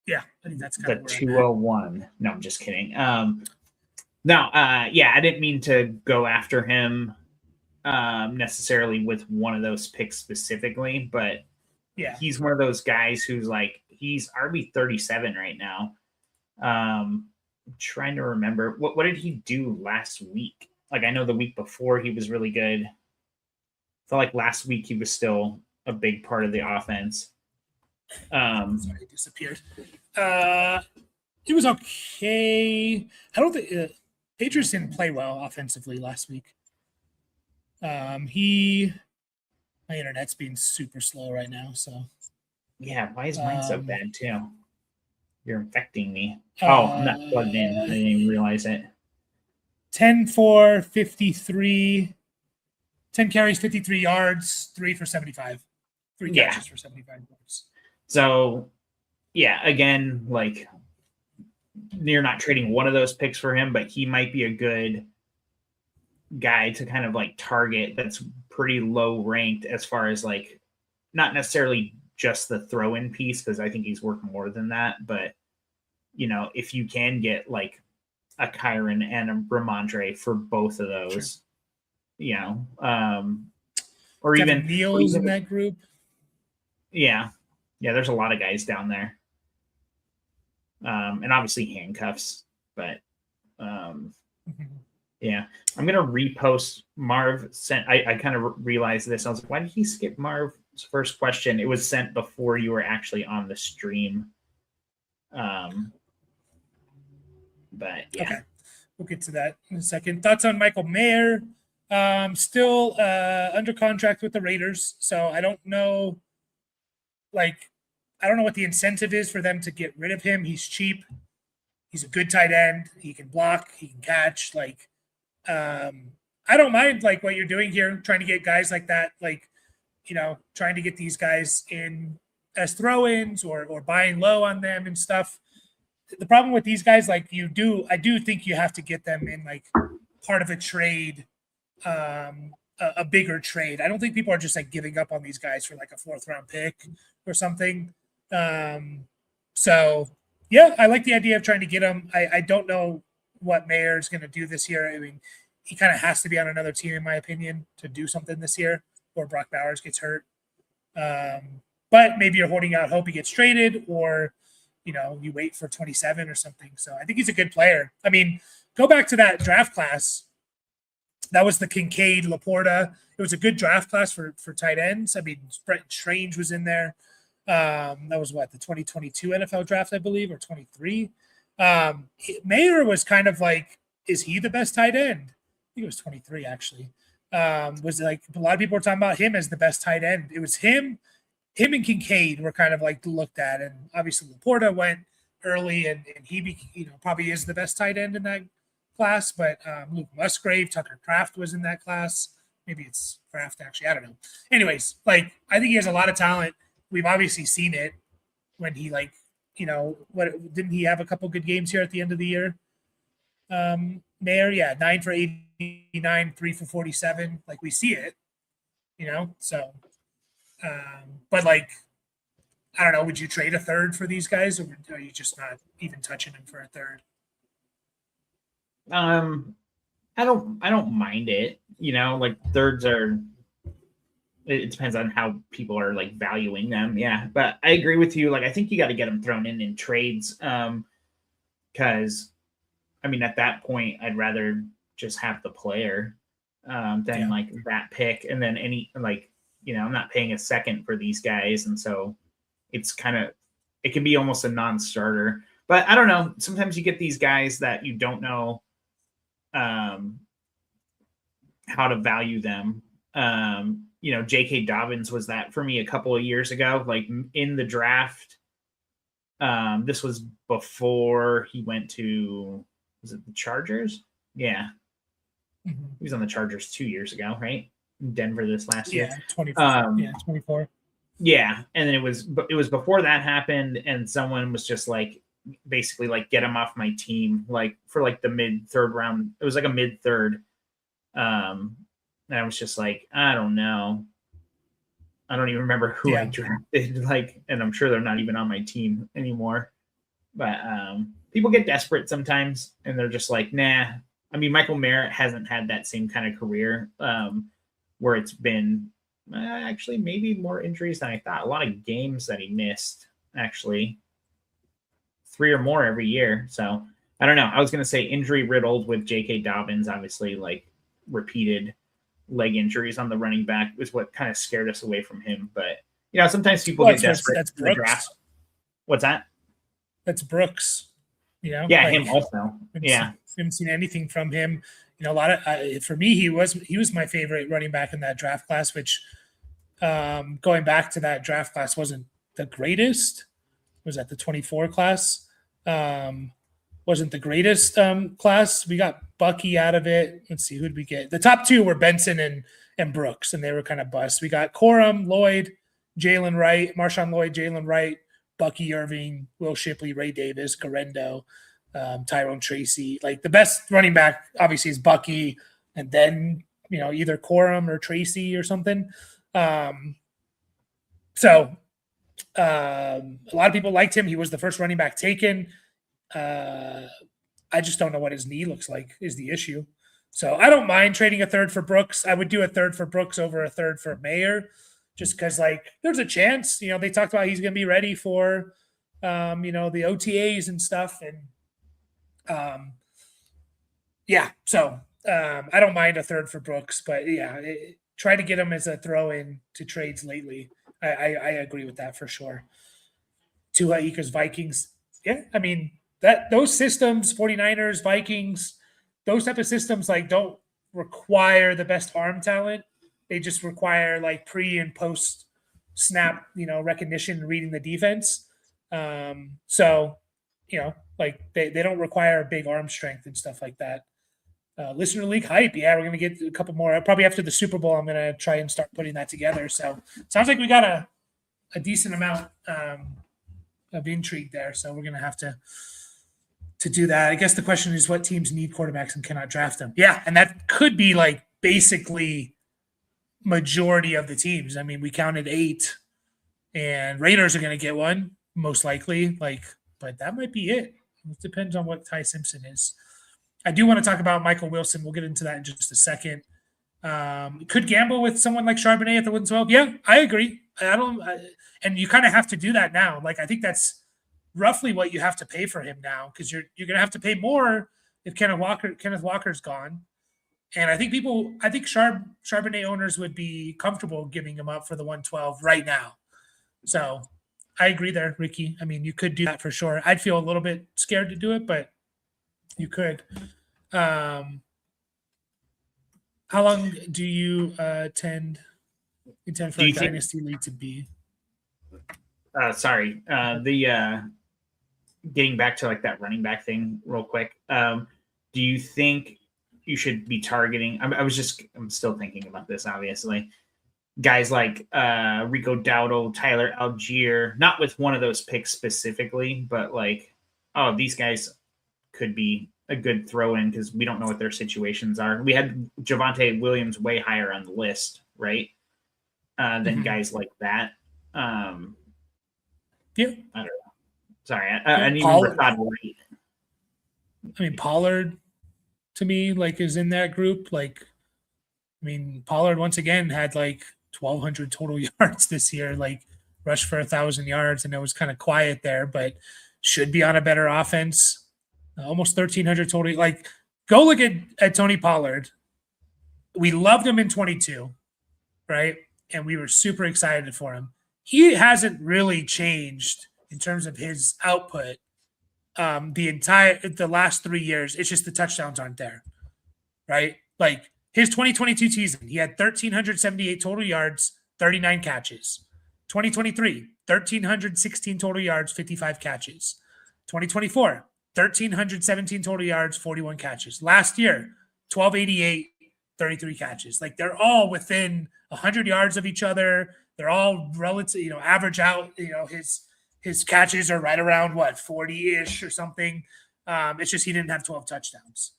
Speaker 1: I think that's kind
Speaker 2: The
Speaker 1: of
Speaker 2: 201. No, I'm just kidding. Yeah, I didn't mean to go after him necessarily with one of those picks specifically, but
Speaker 1: yeah,
Speaker 2: he's one of those guys who's like, he's RB 37 right now. I'm trying to remember what did he do last week? Like, I know the week before he was really good. I felt like last week he was still a big part of the offense.
Speaker 1: Sorry, it disappeared. It was okay. I don't think Patriots didn't play well offensively last week. My internet's being super slow right now, so
Speaker 2: yeah. Why is mine so bad too? You're infecting me. I'm not plugged in. I didn't even realize it.
Speaker 1: 10 for 53, 10 carries, 53 yards, 3 for 75, 3 catches for 75 yards.
Speaker 2: So, yeah, again, like you're not trading one of those picks for him, but he might be a good guy to kind of like target that's pretty low ranked as far as like not necessarily just the throw in piece, because I think he's worth more than that. But, if you can get like a Kyron and a Ramondre for both of those,
Speaker 1: sure.
Speaker 2: Or
Speaker 1: Devin
Speaker 2: even
Speaker 1: Neal's in that group.
Speaker 2: Yeah. Yeah, there's a lot of guys down there. And obviously handcuffs, but yeah. I'm gonna repost Marv sent. I kind of realized this. I was like, why did he skip Marv's first question? It was sent before you were actually on the stream. But yeah.
Speaker 1: Okay. We'll get to that in a second. Thoughts on Michael Mayer? Still under contract with the Raiders, so I don't know. I don't know what the incentive is for them to get rid of him. He's cheap. He's a good tight end. He can block. He can catch. I don't mind like what you're doing here, trying to get guys like that, trying to get these guys in as throw-ins or buying low on them and stuff. The problem with these guys, I do think you have to get them in like part of a trade, a bigger trade. I don't think people are just like giving up on these guys for like a 4th-round pick or something. So yeah, I like the idea of trying to get him. I don't know what Mayer is going to do this year. I mean, he kind of has to be on another team, in my opinion, to do something this year, or Brock Bowers gets hurt. But maybe you're holding out hope he gets traded, or you wait for 27 or something. So I think he's a good player. I mean, go back to that draft class. That was the Kincaid, Laporta. It was a good draft class for tight ends. I mean, Brent Strange was in there. That was the 2022 NFL draft, I believe, or 23. Mayer was kind of like, is he the best tight end? I think it was 23 actually. Was like a lot of people were talking about him as the best tight end. It was him and Kincaid were kind of like looked at, and obviously Laporta went early, and he probably is the best tight end in that class. But Luke Musgrave, Tucker Kraft was in that class. Maybe it's Kraft actually. I don't know. Anyways, I think he has a lot of talent. We've obviously seen it when he what didn't he have a couple good games here at the end of the year? Mayer, yeah, 9 for 89, 3 for 47. We see it, so. But I don't know. Would you trade a third for these guys, or are you just not even touching them for a third?
Speaker 2: I don't mind it. Thirds are. It depends on how people are valuing them. Yeah, but I agree with you. I think you got to get them thrown in trades. Because, I mean, at that point, I'd rather just have the player than that pick, and then I'm not paying a second for these guys. And so it's it can be almost a non-starter, but I don't know. Sometimes you get these guys that you don't know how to value them. J.K. Dobbins was that for me a couple of years ago, in the draft. This was before he went to, was it the Chargers? Yeah. Mm-hmm. He was on the Chargers 2 years ago, right? Denver this last year.
Speaker 1: 24. 24.
Speaker 2: Yeah, and then it was before that happened, and someone was just like basically like get him off my team, like for like the mid third round. It was like a mid third. And I was just like, I don't know. I don't even remember who I drafted. Like, and I'm sure they're not even on my team anymore. But people get desperate sometimes, and they're just like, nah. I mean, Michael Merritt hasn't had that same kind of career where it's been actually maybe more injuries than I thought. A lot of games that he missed, actually, 3 or more every year. So I don't know. I was going to say injury riddled with J.K. Dobbins, obviously, like repeated leg injuries on the running back was what kind of scared us away from him. But sometimes people get desperate.
Speaker 1: That's
Speaker 2: in the draft. What's that?
Speaker 1: That's Brooks.
Speaker 2: Yeah, like, him also.
Speaker 1: Haven't seen anything from him. A lot of for me, he was my favorite running back in that draft class. Which going back to that draft class wasn't the greatest. Was that the 24 class? Wasn't the greatest class. We got Bucky out of it. Let's see, who'd we get? The top 2 were Benson and Brooks, and they were kind of busts. We got Corum, Lloyd, Jalen Wright, Marshawn Lloyd, Jalen Wright, Bucky Irving, Will Shipley, Ray Davis, Garendo, Tyrone Tracy. Like the best running back, obviously, is Bucky, and then either Corum or Tracy or something. So a lot of people liked him. He was the first running back taken. I just don't know what his knee looks like is the issue. So I don't mind trading a third for Brooks. I would do a third for Brooks over a third for Mayer, just because like there's a chance. They talked about he's going to be ready for the OTAs and stuff, and So I don't mind a third for Brooks, but try to get him as a throw in to trades lately. I agree with that for sure. Tua Eakers Vikings. Yeah, I mean those systems, 49ers, Vikings, those type of systems like don't require the best arm talent. They just require like pre and post snap, recognition, reading the defense. So like they don't require big arm strength and stuff like that. Listener League hype. Yeah, we're going to get a couple more. Probably after the Super Bowl, I'm going to try and start putting that together. So sounds like we got a decent amount of intrigue there. So we're going to have to do that. I guess the question is what teams need quarterbacks and cannot draft them. Yeah, and that could be like basically majority of the teams. I mean, we counted 8, and Raiders are going to get one most likely. But that might be it. It depends on what Ty Simpson is. I do want to talk about Michael Wilson. We'll get into that in just a second. Could gamble with someone like Charbonnet at the 112. Yeah, I agree. And you kind of have to do that now. Like I think that's roughly what you have to pay for him now, because you're going to have to pay more if Kenneth Walker's gone. And I think Charbonnet owners would be comfortable giving him up for the 112 right now. So I agree there, Ricky. I mean, you could do that for sure. I'd feel a little bit scared to do it, but you could. How long do you intend for a Dynasty League to be?
Speaker 2: Getting back to like that running back thing real quick. Do you think you should be targeting? I'm still thinking about this, obviously. Guys like Rico Dowdle, Tyler Algier, not with one of those picks specifically, but like, these guys could be a good throw in because we don't know what their situations are. We had Javonte Williams way higher on the list, right? Than guys like that.
Speaker 1: Yeah.
Speaker 2: I don't know. Sorry, I need Rashad White.
Speaker 1: I mean, Pollard to me is in that group. Pollard once again had 1,200 total yards this year, rushed for 1,000 yards, and it was kind of quiet there, but should be on a better offense. Almost 1,300 total. Go look at Tony Pollard. We loved him in 22, right? And we were super excited for him. He hasn't really changed in terms of his output the last 3 years. It's just the touchdowns aren't there, right? His 2022 season, he had 1,378 total yards, 39 catches. 2023, 1,316 total yards, 55 catches. 2024, 1,317 total yards, 41 catches. Last year, 1,288, 33 catches. They're all within 100 yards of each other. They're all relative, average out. His catches are right around 40-ish or something. It's just he didn't have 12 touchdowns.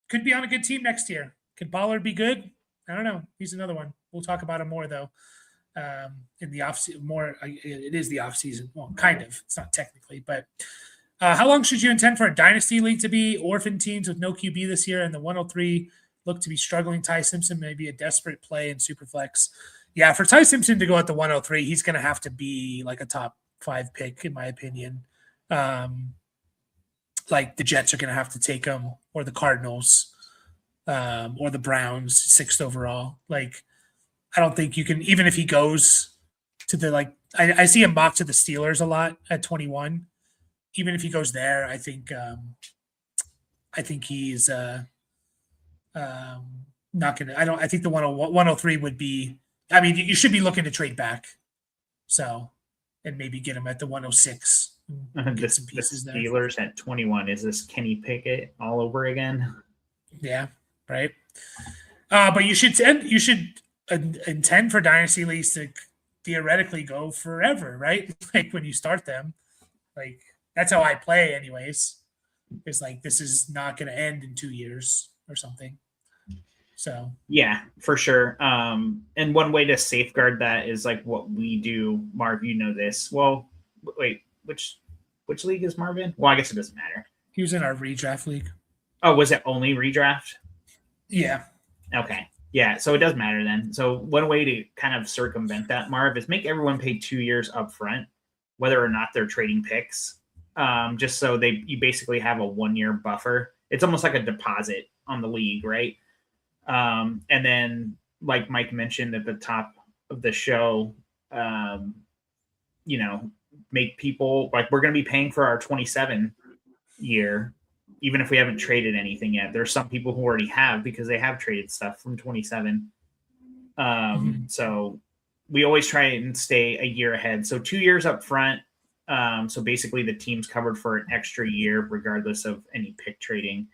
Speaker 1: Could be on a good team next year. Could Pollard be good? I don't know. He's another one. We'll talk about him more though. In the off season, it is the off season. Well, kind of. It's not technically, but how long should you intend for a dynasty league to be? Orphan teams with no QB this year, and the 103 look to be struggling. Ty Simpson may be a desperate play in Superflex. Yeah, for Ty Simpson to go at the 103, he's going to have to be like a top 5 pick, in my opinion. Like the Jets are going to have to take him, or the Cardinals, or the Browns, 6th overall. Like, I don't think you can, even if he goes to the, I see him mocked to the Steelers a lot at 21. Even if he goes there, I think he's not going to, I think the 103 would be, I mean, you should be looking to trade back. So, and maybe get him at the 106.
Speaker 2: Get some pieces the Steelers there. At 21. Is this Kenny Pickett all over again?
Speaker 1: Yeah, right. But you should intend for dynasty leagues to theoretically go forever, right? Like when you start them, like that's how I play anyways. It's like, this is not going to end in 2 years or something. So
Speaker 2: yeah, for sure. And one way to safeguard that is like what we do. Marv, you know this. Well, wait, which league is Marv in? Well, I guess it doesn't matter.
Speaker 1: He was in our redraft league.
Speaker 2: Oh, was it only redraft?
Speaker 1: Yeah.
Speaker 2: Okay. Yeah, so it does matter then. So one way to kind of circumvent that, Marv, is make everyone pay 2 years up front, whether or not they're trading picks, just so you basically have a 1 year buffer. It's almost like a deposit on the league, right? And then, like Mike mentioned at the top of the show, make people, like, we're going to be paying for our 27 year, even if we haven't traded anything yet. There's some people who already have, because they have traded stuff from 27. So we always try and stay a year ahead. So 2 years up front. So basically the team's covered for an extra year, regardless of any pick trading.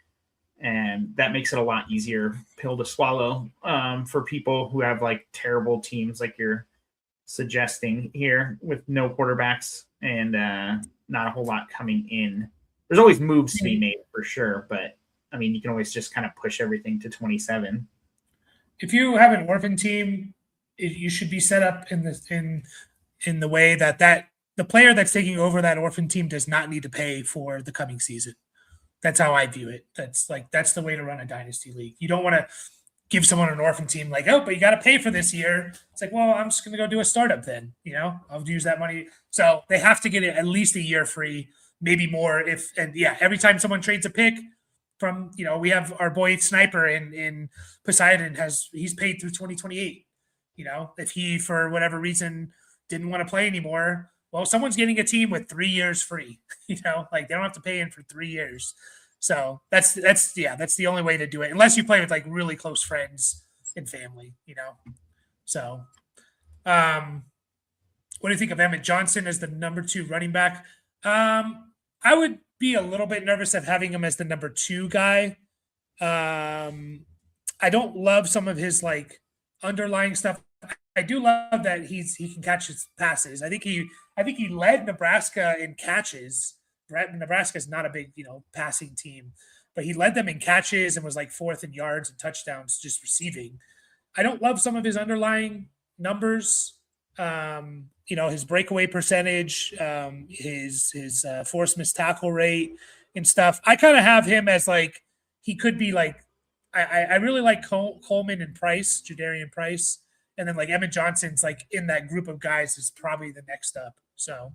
Speaker 2: And that makes it a lot easier pill to swallow for people who have like terrible teams like you're suggesting here, with no quarterbacks and not a whole lot coming in. There's always moves to be made for sure, but I mean, you can always just kind of push everything to 27.
Speaker 1: If you have an orphan team, you should be set up in the way that the player that's taking over that orphan team does not need to pay for the coming season. That's how I view it. That's the way to run a dynasty league. You don't want to give someone an orphan team like, oh, but you got to pay for this year. It's like, well, I'm just going to go do a startup then. I'll use that money. So they have to get it at least a year free, maybe more. Every time someone trades a pick from, we have our boy Sniper in Poseidon, he's paid through 2028. If he, for whatever reason, didn't want to play anymore, well, someone's getting a team with 3 years free, like they don't have to pay in for 3 years. So that's the only way to do it, unless you play with like really close friends and family, So, what do you think of Emmett Johnson as the number 2 running back? I would be a little bit nervous of having him as the number 2 guy. I don't love some of his like underlying stuff. I do love that he can catch his passes. I think he led Nebraska in catches. Nebraska is not a big, passing team, but he led them in catches and was like 4th in yards and touchdowns just receiving. I don't love some of his underlying numbers. His breakaway percentage, his forced missed tackle rate and stuff. I kind of have him as like, he could be like, I really like Coleman and Price, Jadarian Price. And then like Emmett Johnson's like in that group of guys is probably the next up. So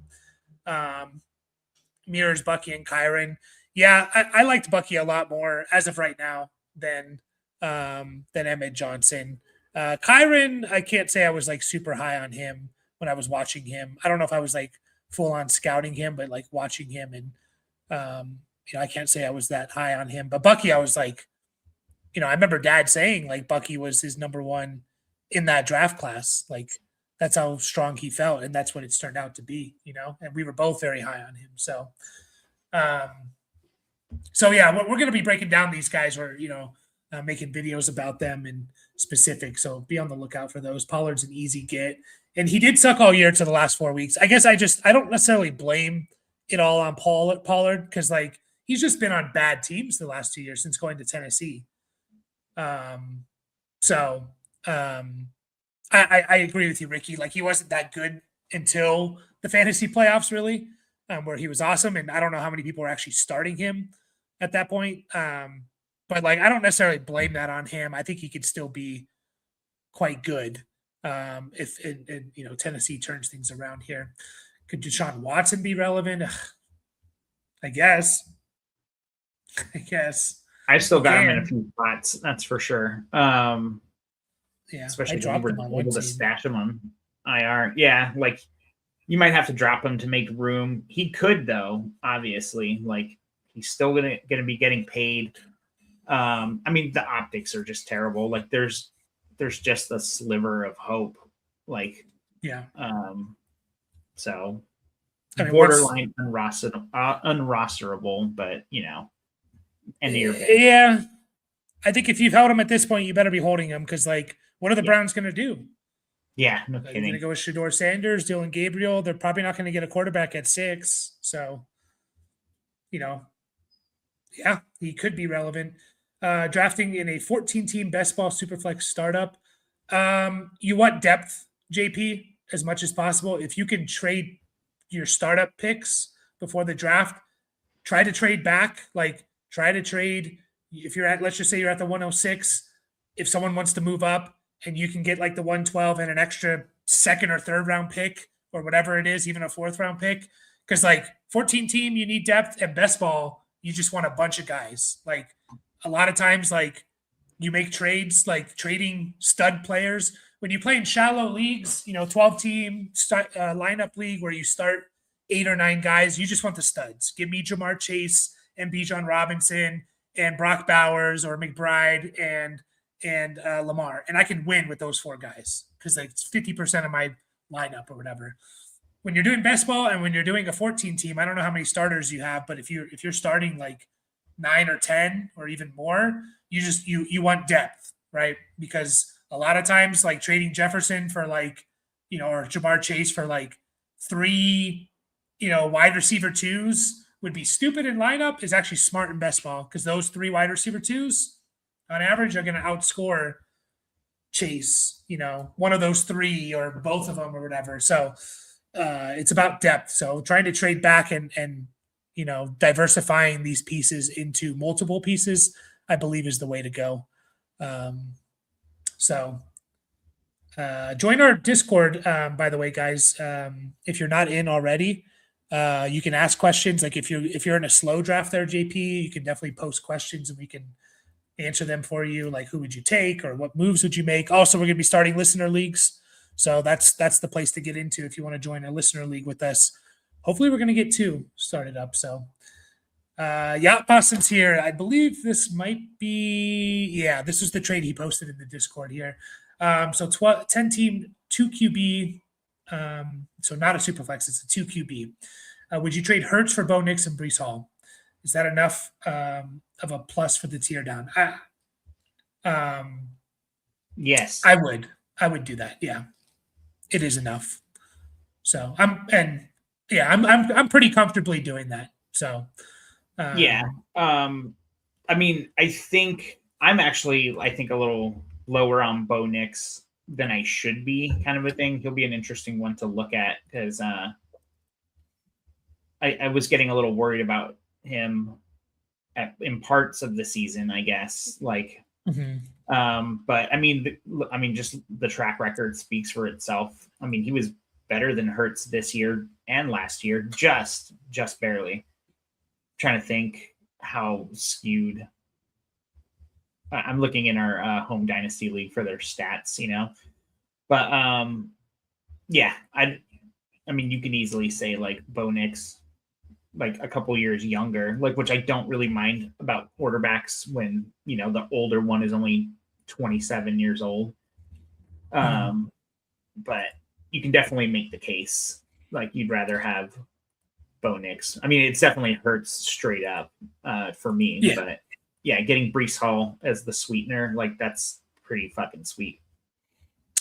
Speaker 1: mirrors Bucky and Kyron. Yeah, I liked Bucky a lot more as of right now than Emmett Johnson. Kyron, I can't say I was like super high on him when I was watching him. I don't know if I was like full on scouting him, but like watching him, and I can't say I was that high on him. But Bucky, I was like, I remember Dad saying like Bucky was his number 1 in that draft class. Like that's how strong he felt, and that's what it's turned out to be, and we were both very high on him. So yeah, we're going to be breaking down these guys where, making videos about them in specific. So be on the lookout for those. Pollard's an easy get. And he did suck all year to the last 4 weeks. I guess I don't necessarily blame it all on Pollard because like he's just been on bad teams the last 2 years since going to Tennessee. So I agree with you, Ricky. Like he wasn't that good until the fantasy playoffs, really, where he was awesome. And I don't know how many people were actually starting him at that point. But like I don't necessarily blame that on him. I think he could still be quite good if Tennessee turns things around here. Could Deshaun Watson be relevant? I guess.
Speaker 2: I've still got him in a few spots, that's for sure. Especially
Speaker 1: I dropped him on one
Speaker 2: able to
Speaker 1: team.
Speaker 2: stash him on IR. Yeah, like you might have to drop him to make room. He could though, obviously. Like he's still gonna be getting paid. I mean, the optics are just terrible. Like there's just a sliver of hope. Like so borderline unrosterable, but end of your bench.
Speaker 1: Yeah. I think if you've held him at this point, you better be holding him because like what are the Browns gonna do?
Speaker 2: Yeah, no
Speaker 1: They're
Speaker 2: kidding.
Speaker 1: gonna go with Shedeur Sanders, Dylan Gabriel. They're probably not gonna get a quarterback at 6. So he could be relevant. Drafting in a 14-team best ball superflex startup. You want depth, JP, as much as possible. If you can trade your startup picks before the draft, try to trade back. Like try to trade if you're at, let's just say you're at the 106. If someone wants to move up and you can get like the 112 and an extra second or third round pick or whatever it is, even a 4th round pick, because like 14 team, you need depth, and best ball, you just want a bunch of guys. Like a lot of times, like you make trades, like trading stud players. When you play in shallow leagues, 12 team lineup league where you start 8 or 9 guys, you just want the studs. Give me Jamar Chase and Bijan Robinson and Brock Bowers or McBride and Lamar, and I can win with those 4 guys because like it's 50% of my lineup or whatever. When you're doing best ball and when you're doing a 14 team, I don't know how many starters you have, but if you're starting like 9 or 10 or even more, you want depth, right? Because a lot of times like trading Jefferson for like or Jamar Chase for like 3 wide receiver 2s would be stupid in lineup is actually smart in best ball because those 3 wide receiver 2s on average are going to outscore Chase, one of those 3 or both of them or whatever. So it's about depth. So trying to trade back and diversifying these pieces into multiple pieces, I believe is the way to go. So join our Discord, by the way, guys. If you're not in already, you can ask questions. Like if you're in a slow draft there, JP, you can definitely post questions and we can answer them for you. Like who would you take or what moves would you make? Also, we're going to be starting listener leagues. So that's the place to get into if you want to join a listener league with us. Hopefully we're going to get 2 started up. So Possum's here. I believe this might be, this is the trade he posted in the Discord here. So 10 team, 2 QB. So not a super flex, it's a 2 QB. Would you trade Hurts for Bo Nix and Breece Hall? Is that enough of a plus for the tear down?
Speaker 2: Yes,
Speaker 1: I would do that. Yeah, it is enough. So I'm pretty comfortably doing that. So
Speaker 2: I mean, I think I'm actually a little lower on Bo Nix than I should be, kind of a thing. He'll be an interesting one to look at because I was getting a little worried about him in parts of the season, I guess. Like, but I mean, just the track record speaks for itself. I mean, he was better than Hurts this year and last year, just barely. Trying to think how skewed. I'm looking in our home dynasty league for their stats, but I mean, you can easily say like Bo Nix, like a couple years younger, like, which I don't really mind about quarterbacks when, the older one is only 27 years old. But you can definitely make the case, like you'd rather have Bo Nix. I mean, it's definitely Hurts straight up for me, but yeah, getting Brees Hall as the sweetener, like that's pretty fucking sweet.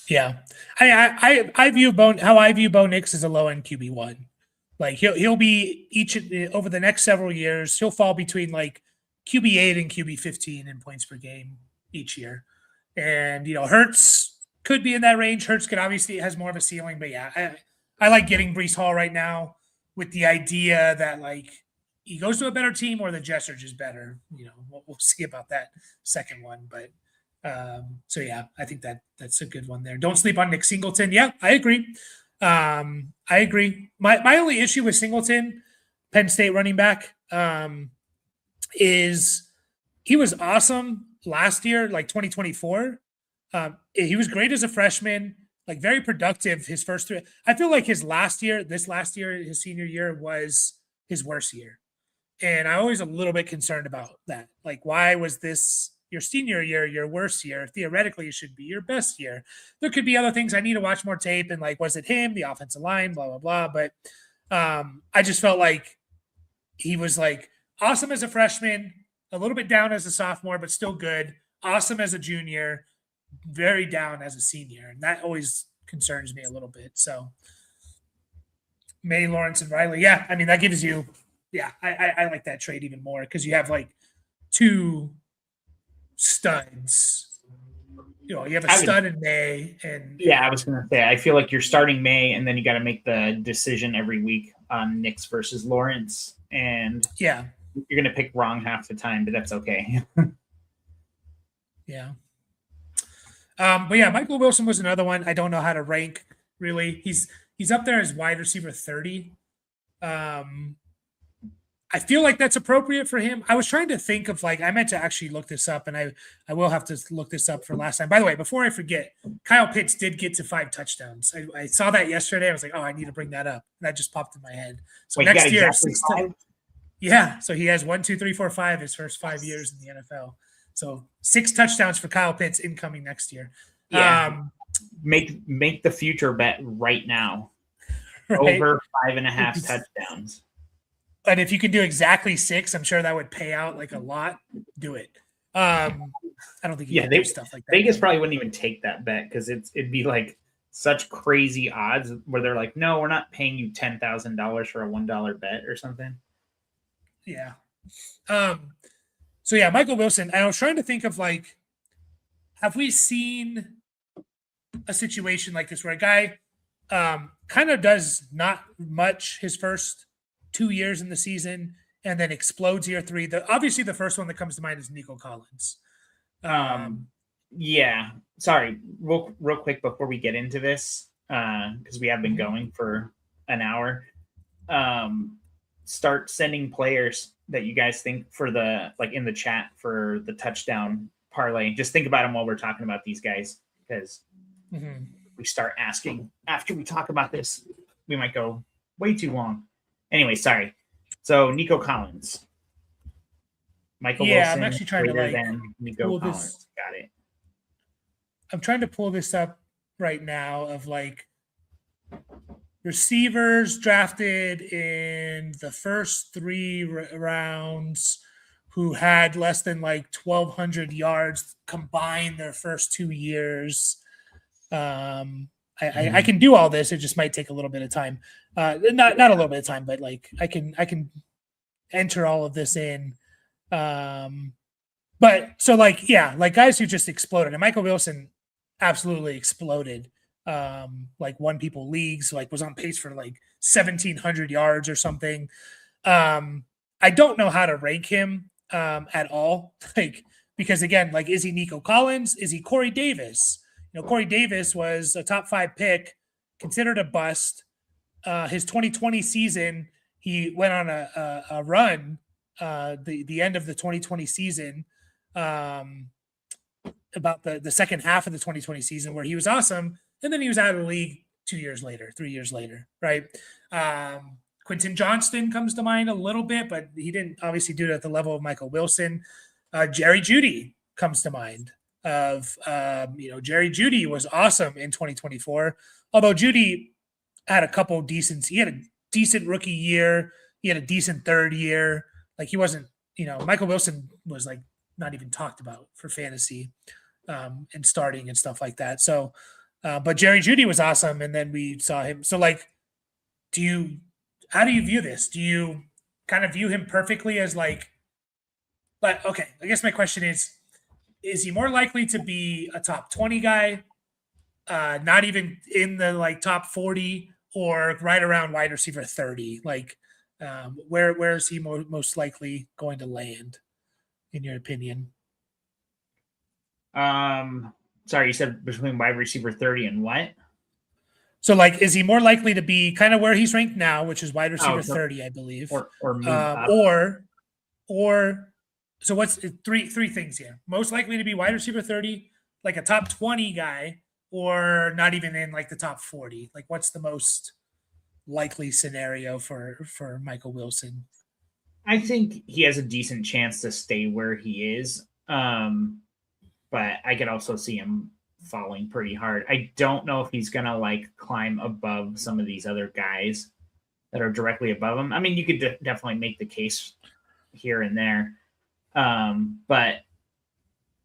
Speaker 1: Yeah, I view how I view Bo Nix as a low end QB1. Like he'll be over the next several years, he'll fall between like QB8 and QB15 in points per game each year. And Hurts could be in that range. Hurts could obviously has more of a ceiling, but yeah, I like getting Brees Hall right now with the idea that like he goes to a better team or the Jets are just better. We'll see about that second one, but so yeah, I think that's a good one there. Don't sleep on Nick Singleton. Yeah, I agree. I agree. My only issue with Singleton, Penn State running back, is he was awesome last year, like 2024. He was great as a freshman, like very productive his first three. I feel like his last year, his senior year was his worst year. And I'm always a little bit concerned about that. Like, why was this your senior year, your worst year? Theoretically, it should be your best year. There could be other things. I need to watch more tape. And like, was it him, the offensive line, blah, blah, blah. But I just felt like he was like awesome as a freshman, a little bit down as a sophomore, but still good. Awesome as a junior, very down as a senior. And that always concerns me a little bit. So May, Lawrence, and Riley. Yeah, I mean, that gives you – yeah, I like that trade even more because you have like two studs. You have a stud in May, and
Speaker 2: yeah, I was gonna say I feel like you're starting May, and then you got to make the decision every week on Nix versus Lawrence, and
Speaker 1: yeah,
Speaker 2: you're gonna pick wrong half the time, but that's okay.
Speaker 1: Yeah. But yeah, Michael Wilson was another one. I don't know how to rank really. He's up there as wide receiver 30. I feel like that's appropriate for him. I was trying to think of I meant to actually look this up, and I will have to look this up for last time. By the way, before I forget, Kyle Pitts did get to 5 touchdowns. I saw that yesterday. I was like, oh, I need to bring that up. And that just popped in my head. So
Speaker 2: wait,
Speaker 1: next year,
Speaker 2: exactly
Speaker 1: yeah. So he has 1, 2, 3, 4, 5 his first 5 years in the NFL. So 6 touchdowns for Kyle Pitts incoming next year.
Speaker 2: Yeah. Make the future bet right now.
Speaker 1: Right?
Speaker 2: Over 5.5 touchdowns.
Speaker 1: And if you can do exactly 6, I'm sure that would pay out like a lot. Do it. I don't think you can do stuff like that.
Speaker 2: Vegas probably wouldn't even take that bet because it'd be like such crazy odds where they're like, no, we're not paying you $10,000 for a $1 bet or something.
Speaker 1: Yeah. So yeah, Michael Wilson. I was trying to think of have we seen a situation like this where a guy kind of does not much his first 2 years in the season and then explodes year 3? Obviously the first one that comes to mind is Nico Collins.
Speaker 2: Yeah. Sorry, real quick before we get into this, because we have been going for an hour. Start sending players that you guys think for the in the chat for the touchdown parlay. Just think about them while we're talking about these guys, because we start asking after we talk about this, we might go way too long. Anyway, sorry. So Nico Collins, Michael Wilson.
Speaker 1: I'm actually trying to
Speaker 2: Nico Collins. Got it.
Speaker 1: I'm trying to pull this up right now of receivers drafted in the first 3 rounds who had less than 1,200 yards combined their first 2 years. I can do all this. It just might take a little bit of time. Not a little bit of time, but I can enter all of this in. But so guys who just exploded, and Michael Wilson absolutely exploded. Won people leagues, was on pace for 1,700 yards or something. I don't know how to rank him at all. Because again, is he Nico Collins? Is he Corey Davis? Corey Davis was a top 5 pick, considered a bust. His 2020 season, he went on a run, the end of the 2020 season, about the second half of the 2020 season where he was awesome. And then he was out of the league 3 years later, right? Quentin Johnston comes to mind a little bit, but he didn't obviously do it at the level of Michael Wilson. Jerry Jeudy comes to mind. Jerry Jeudy was awesome in 2024. Although Jeudy had he had a decent rookie year. He had a decent third year. He wasn't, Michael Wilson was not even talked about for fantasy and starting and stuff like that. So, but Jerry Judy was awesome, and then we saw him. So, like, how do you view this? Do you kind of view him perfectly as like, but okay, I guess my question is he more likely to be a top 20 guy, not even in the like top 40 or right around wide receiver 30? Like, where is he most likely going to land, in your opinion?
Speaker 2: Sorry, you said between wide receiver 30 and what?
Speaker 1: So, like, is he more likely to be kind of where he's ranked now, which is wide receiver
Speaker 2: Oh,
Speaker 1: 30, I believe,
Speaker 2: or move up.
Speaker 1: or so what's three things here? Most likely to be wide receiver 30, like a top 20 guy, or not even in like the top 40. Like, what's the most likely scenario for Michael Wilson?
Speaker 2: I think he has a decent chance to stay where he is. But I could also see him falling pretty hard. I don't know if he's gonna like climb above some of these other guys that are directly above him. I mean, you could definitely make the case here and there. But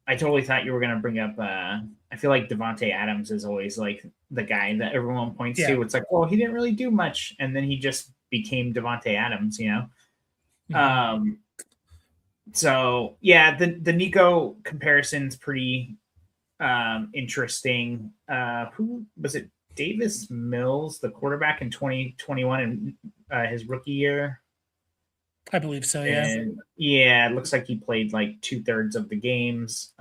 Speaker 2: I totally thought you were gonna bring up I feel like Devontae Adams is always like the guy that everyone points to. It's like, well, he didn't really do much, and then he just became Devontae Adams, you know. Mm-hmm. So yeah, the Nico comparison's pretty interesting. Who was it? Davis Mills, the quarterback in 2021 and his rookie year.
Speaker 1: I believe so. Yeah.
Speaker 2: And yeah, it looks like he played like 2/3 of the games.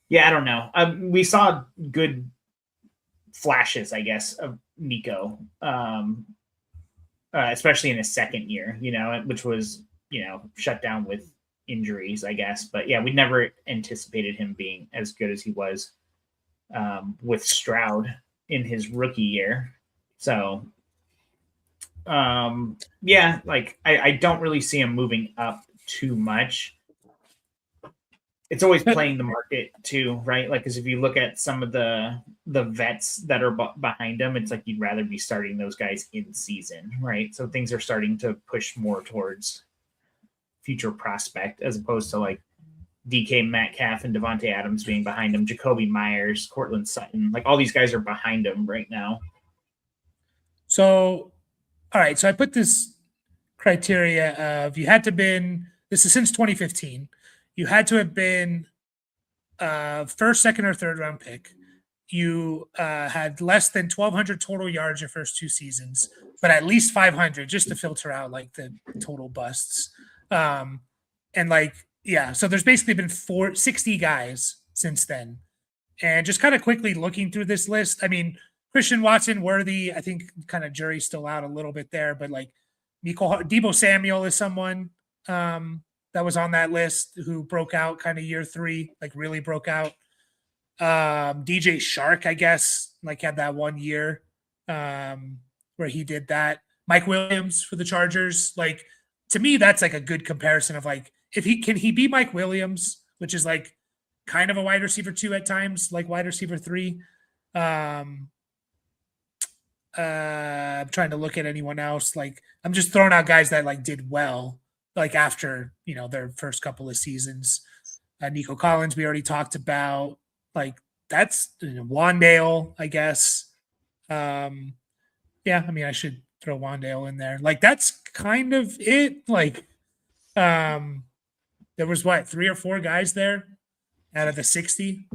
Speaker 2: Yeah, I don't know. We saw good flashes, I guess, of Nico, especially in his second year, you know, which was, you know, shut down with injuries, I guess. But yeah, we never anticipated him being as good as he was with Stroud in his rookie year. So yeah, like I don't really see him moving up too much. It's always playing the market too, right? Like, because if you look at some of the vets that are behind him, it's like you'd rather be starting those guys in season, right? So things are starting to push more towards future prospect as opposed to like DK Metcalf and Devontae Adams being behind him, Jacoby Myers, Cortland Sutton, like all these guys are behind him right now.
Speaker 1: So, all right. So I put this criteria of you had to been, this is since 2015, you had to have been first, second, or third round pick. You had less than 1,200 total yards your first two seasons, but at least 500 just to filter out like the total busts. And like, yeah, so there's basically been 60 guys since then. And just kind of quickly looking through this list, I mean, Christian Watson, Worthy, I think kind of jury's still out a little bit there, but like Deebo Samuel is someone that was on that list who broke out kind of year 3, like really broke out. DJ Shark, I guess, like had that 1 year where he did that. Mike Williams for the Chargers, like to me, that's like a good comparison of like if he can be Mike Williams, which is like kind of a wide receiver 2 at times, like wide receiver 3. I'm trying to look at anyone else. Like I'm just throwing out guys that like did well, like after, you know, their first couple of seasons. Nico Collins, we already talked about. Like that's Wandale, I guess. Yeah, I mean, I should throw Wandale in there. Like that's kind of it. Like, there was what 3 or 4 guys there out of the 60.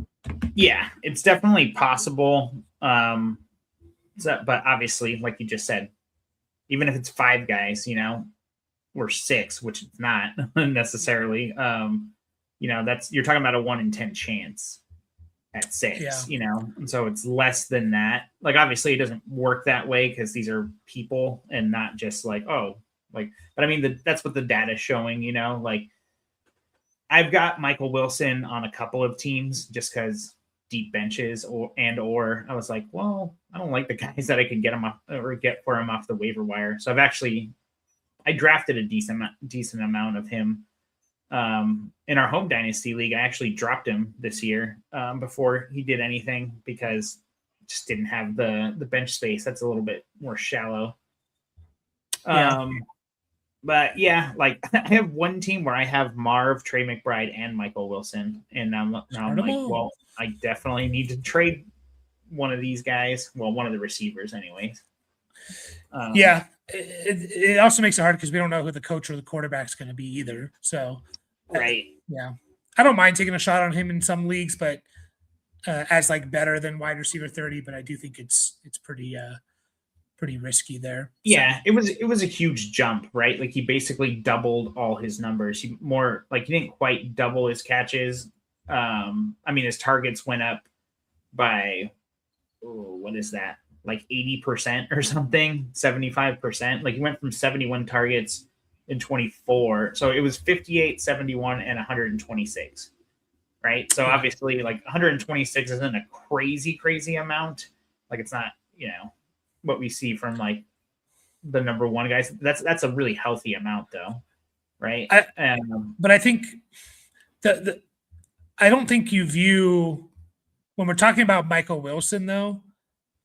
Speaker 2: Yeah, it's definitely possible. But obviously, like you just said, even if it's 5 guys, you know, or 6, which it's not necessarily, you know, that's you're talking about a 1 in 10 chance at 6, you know, and so it's less than that. Like, obviously, it doesn't work that way because these are people and not just like, oh, like, but I mean, that's what the data is showing, you know, like I've got Michael Wilson on a couple of teams just because deep benches or I was like, well, I don't like the guys that I could get him off or get for him off the waiver wire. So I drafted a decent amount of him in our home dynasty league. I actually dropped him this year before he did anything because just didn't have the bench space. That's a little bit more shallow. But yeah, like I have one team where I have Marv, Trey McBride, and Michael Wilson, and now I'm like, well, I definitely need to trade one of these guys. Well, one of the receivers, anyways.
Speaker 1: Yeah, it also makes it hard because we don't know who the coach or the quarterback's going to be either. So,
Speaker 2: right,
Speaker 1: yeah, I don't mind taking a shot on him in some leagues, but as like better than wide receiver 30. But I do think it's pretty risky there.
Speaker 2: Yeah, so. It was a huge jump, right? Like he basically doubled all his numbers. He didn't quite double his catches. I mean, his targets went up by what is that? Like 80% or something, 75%. Like he went from 71 targets in 24. So it was 58, 71, and 126. Right. So obviously, like 126 isn't a crazy amount. Like it's not, what we see from like the number one guys. That's a really healthy amount though. Right.
Speaker 1: But I think I don't think you view, when we're talking about Michael Wilson though,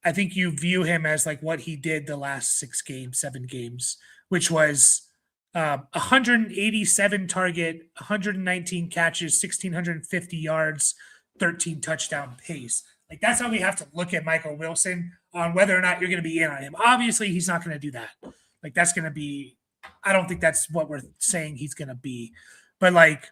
Speaker 1: I think you view him as like what he did the last 7 games, which was 187 target, 119 catches, 1,650 yards, 13 touchdown pace. Like that's how we have to look at Michael Wilson on whether or not you're going to be in on him. Obviously, he's not going to do that. Like that's going to be, I don't think that's what we're saying he's going to be. But like,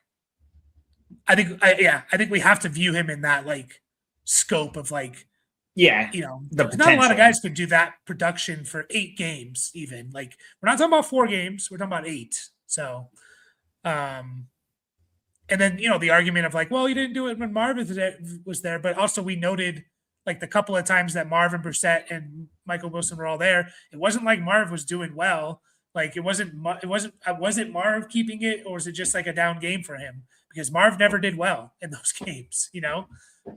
Speaker 1: I think we have to view him in that like scope of like, not a lot of guys could do that production for 8 games even. Like we're not talking about 4 games, we're talking about 8. So and then the argument of like, well, you didn't do it when Marv was there, but also we noted like the couple of times that Marv and Brissett and Michael Wilson were all there, it wasn't like Marv was doing well. Like wasn't Marv keeping it, or was it just like a down game for him? Because Marv never did well in those games,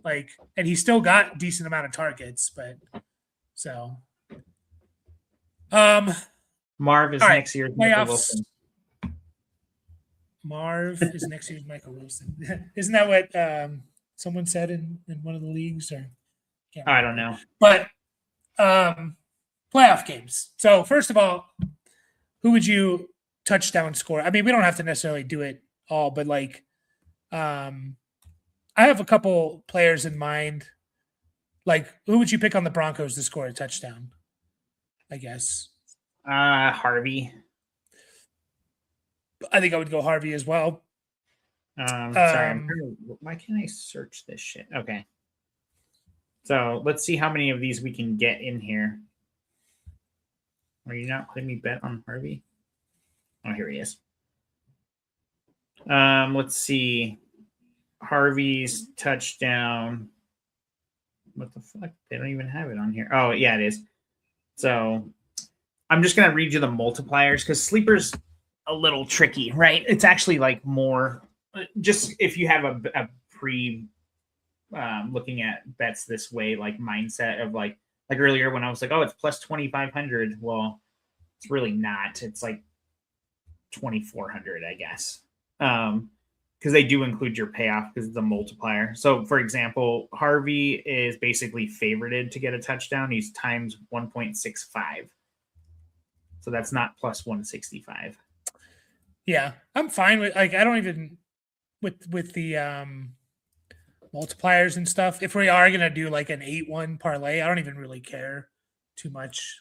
Speaker 1: like, and he still got a decent amount of targets, but so
Speaker 2: Marv is next year's Michael Wilson.
Speaker 1: Marv is next year's Michael Wilson. Isn't that what someone said in one of the leagues? Or
Speaker 2: I don't know.
Speaker 1: But playoff games. So first of all, who would you touchdown score? I mean, we don't have to necessarily do it all, but like I have a couple players in mind. Like, who would you pick on the Broncos to score a touchdown? I guess.
Speaker 2: Harvey.
Speaker 1: I think I would go Harvey as well.
Speaker 2: Sorry, why can't I search this shit? Okay. So let's see how many of these we can get in here. Are you not letting me bet on Harvey? Oh, here he is. Let's see. Harvey's touchdown. What the fuck? They don't even have it on here. Oh, yeah, it is. So I'm just going to read you the multipliers because Sleeper's a little tricky, right? It's actually like more just if you have a pre looking at bets this way, like mindset of like earlier when I was like, oh, it's plus 2,500. Well, it's really not. It's like 2,400, I guess. Because they do include your payoff because it's a multiplier. So, for example, Harvey is basically favorited to get a touchdown. He's times 1.65. So that's not plus 165.
Speaker 1: Yeah, I'm fine with I don't even with the multipliers and stuff. If we are gonna do like an 8-1 parlay, I don't even really care too much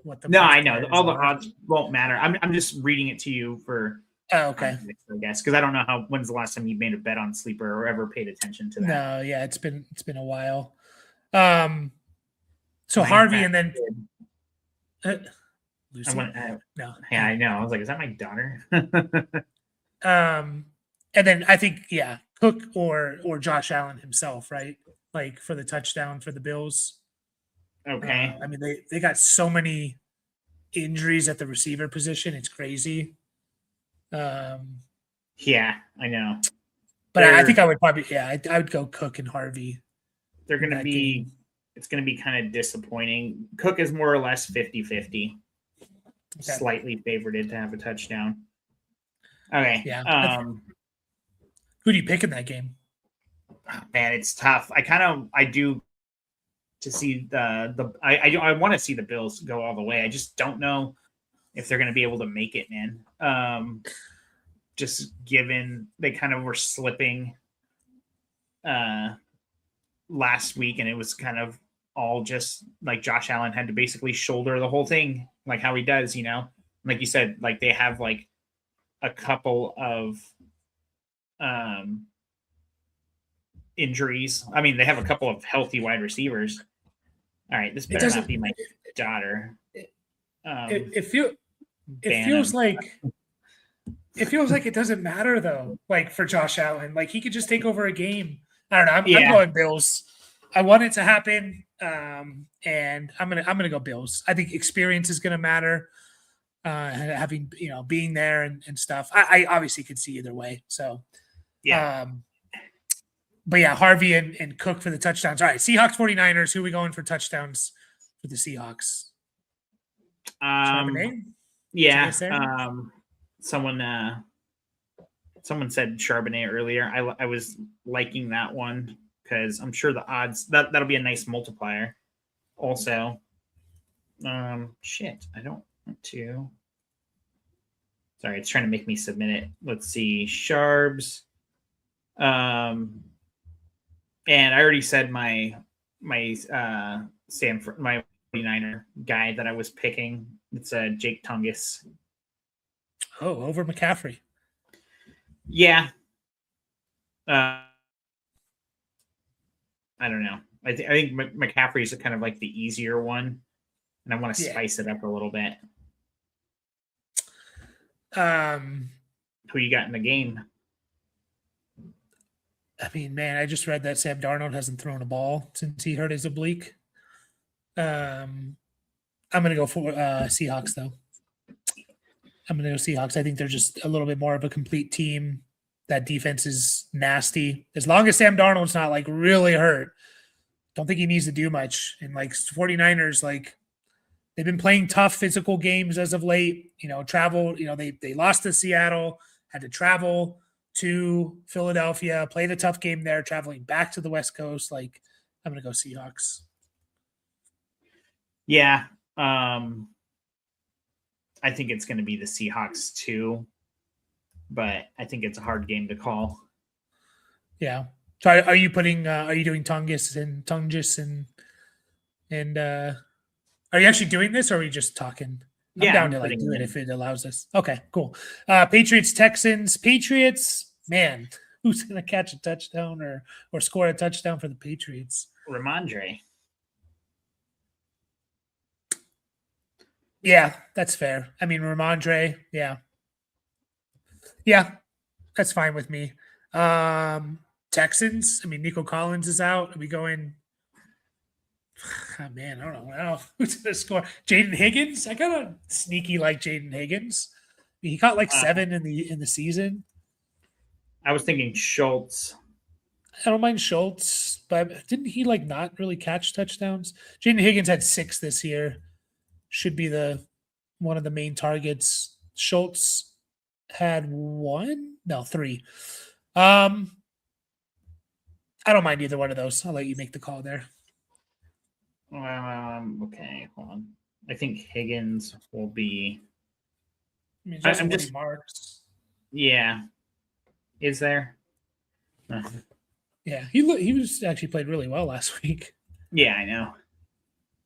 Speaker 1: what the.
Speaker 2: No, I know all the odds won't matter. I'm just reading it to you for.
Speaker 1: Oh, okay.
Speaker 2: I guess because I don't know when's the last time you made a bet on Sleeper or ever paid attention to that.
Speaker 1: No, yeah, it's been a while. So Harvey and then Lucy.
Speaker 2: No, yeah, I know. I was like, is that my daughter?
Speaker 1: And then I think Cook or Josh Allen himself, right? Like for the touchdown for the Bills.
Speaker 2: Okay.
Speaker 1: I mean, they got so many injuries at the receiver position; it's crazy.
Speaker 2: Yeah, I know.
Speaker 1: But I think I would probably I would go Cook and Harvey.
Speaker 2: They're going to be it's going to be kind of disappointing. Cook is more or less 50-50. Okay. Slightly favorited to have a touchdown. Okay.
Speaker 1: Yeah. Who do you pick in that game?
Speaker 2: Oh, man, it's tough. I do to see I want to see the Bills go all the way. I just don't know if they're going to be able to make it, man. Just given they kind of were slipping last week, and it was kind of all just like Josh Allen had to basically shoulder the whole thing, like how he does, like you said, like they have like a couple of injuries. I mean, they have a couple of healthy wide receivers. All right, this better not be my daughter.
Speaker 1: It feels like it doesn't matter though. Like for Josh Allen, like he could just take over a game. I don't know. I'm going Bills. I want it to happen, and I'm gonna go Bills. I think experience is gonna matter. Having being there and stuff. I obviously could see either way. So
Speaker 2: yeah.
Speaker 1: But yeah, Harvey and Cook for the touchdowns. All right, Seahawks 49ers. Who are we going for touchdowns for the Seahawks?
Speaker 2: Yeah. Someone said Charbonnet earlier. I was liking that one because I'm sure the odds that'll be a nice multiplier. Also, I don't want to. Sorry, it's trying to make me submit it. Let's see, Sharbs. And I already said my Stanford, my 49er guy that I was picking. It's Jake Tungus.
Speaker 1: Oh, over McCaffrey.
Speaker 2: Yeah. I don't know. I think McCaffrey is kind of like the easier one, and I want to spice it up a little bit. Who you got in the game?
Speaker 1: I mean, man, I just read that Sam Darnold hasn't thrown a ball since he hurt his oblique. I'm going to go for Seahawks, though. I'm going to go Seahawks. I think they're just a little bit more of a complete team. That defense is nasty. As long as Sam Darnold's not, like, really hurt, don't think he needs to do much. And, like, 49ers, like, they've been playing tough physical games as of late. Travel. They lost to Seattle, had to travel to Philadelphia, played a tough game there, traveling back to the West Coast. Like, I'm going to go Seahawks.
Speaker 2: Yeah. I think it's going to be the Seahawks too, but I think it's a hard game to call.
Speaker 1: Yeah. So are you doing Tungus and are you actually doing this, or are we just talking? I'm down to do it if it allows us. Okay, cool. Patriots, Texans. Patriots, man, who's going to catch a touchdown or score a touchdown for the Patriots?
Speaker 2: Ramondre.
Speaker 1: Yeah, that's fair. I mean, Ramondre, yeah. Yeah, that's fine with me. Texans, I mean, Nico Collins is out. Are we going – oh, man, I don't know who's going to score. Jaden Higgins? I kind of sneaky like Jaden Higgins. He caught like 7 in the season.
Speaker 2: I was thinking Schultz.
Speaker 1: I don't mind Schultz, but didn't he like not really catch touchdowns? Jaden Higgins had 6 this year. Should be one of the main targets. Schultz had 3. I don't mind either one of those. I'll let you make the call there.
Speaker 2: Okay, hold on. I think Higgins will be.
Speaker 1: I mean, I'm just marks.
Speaker 2: Yeah, is there?
Speaker 1: Yeah, he was actually played really well last week.
Speaker 2: Yeah, I know.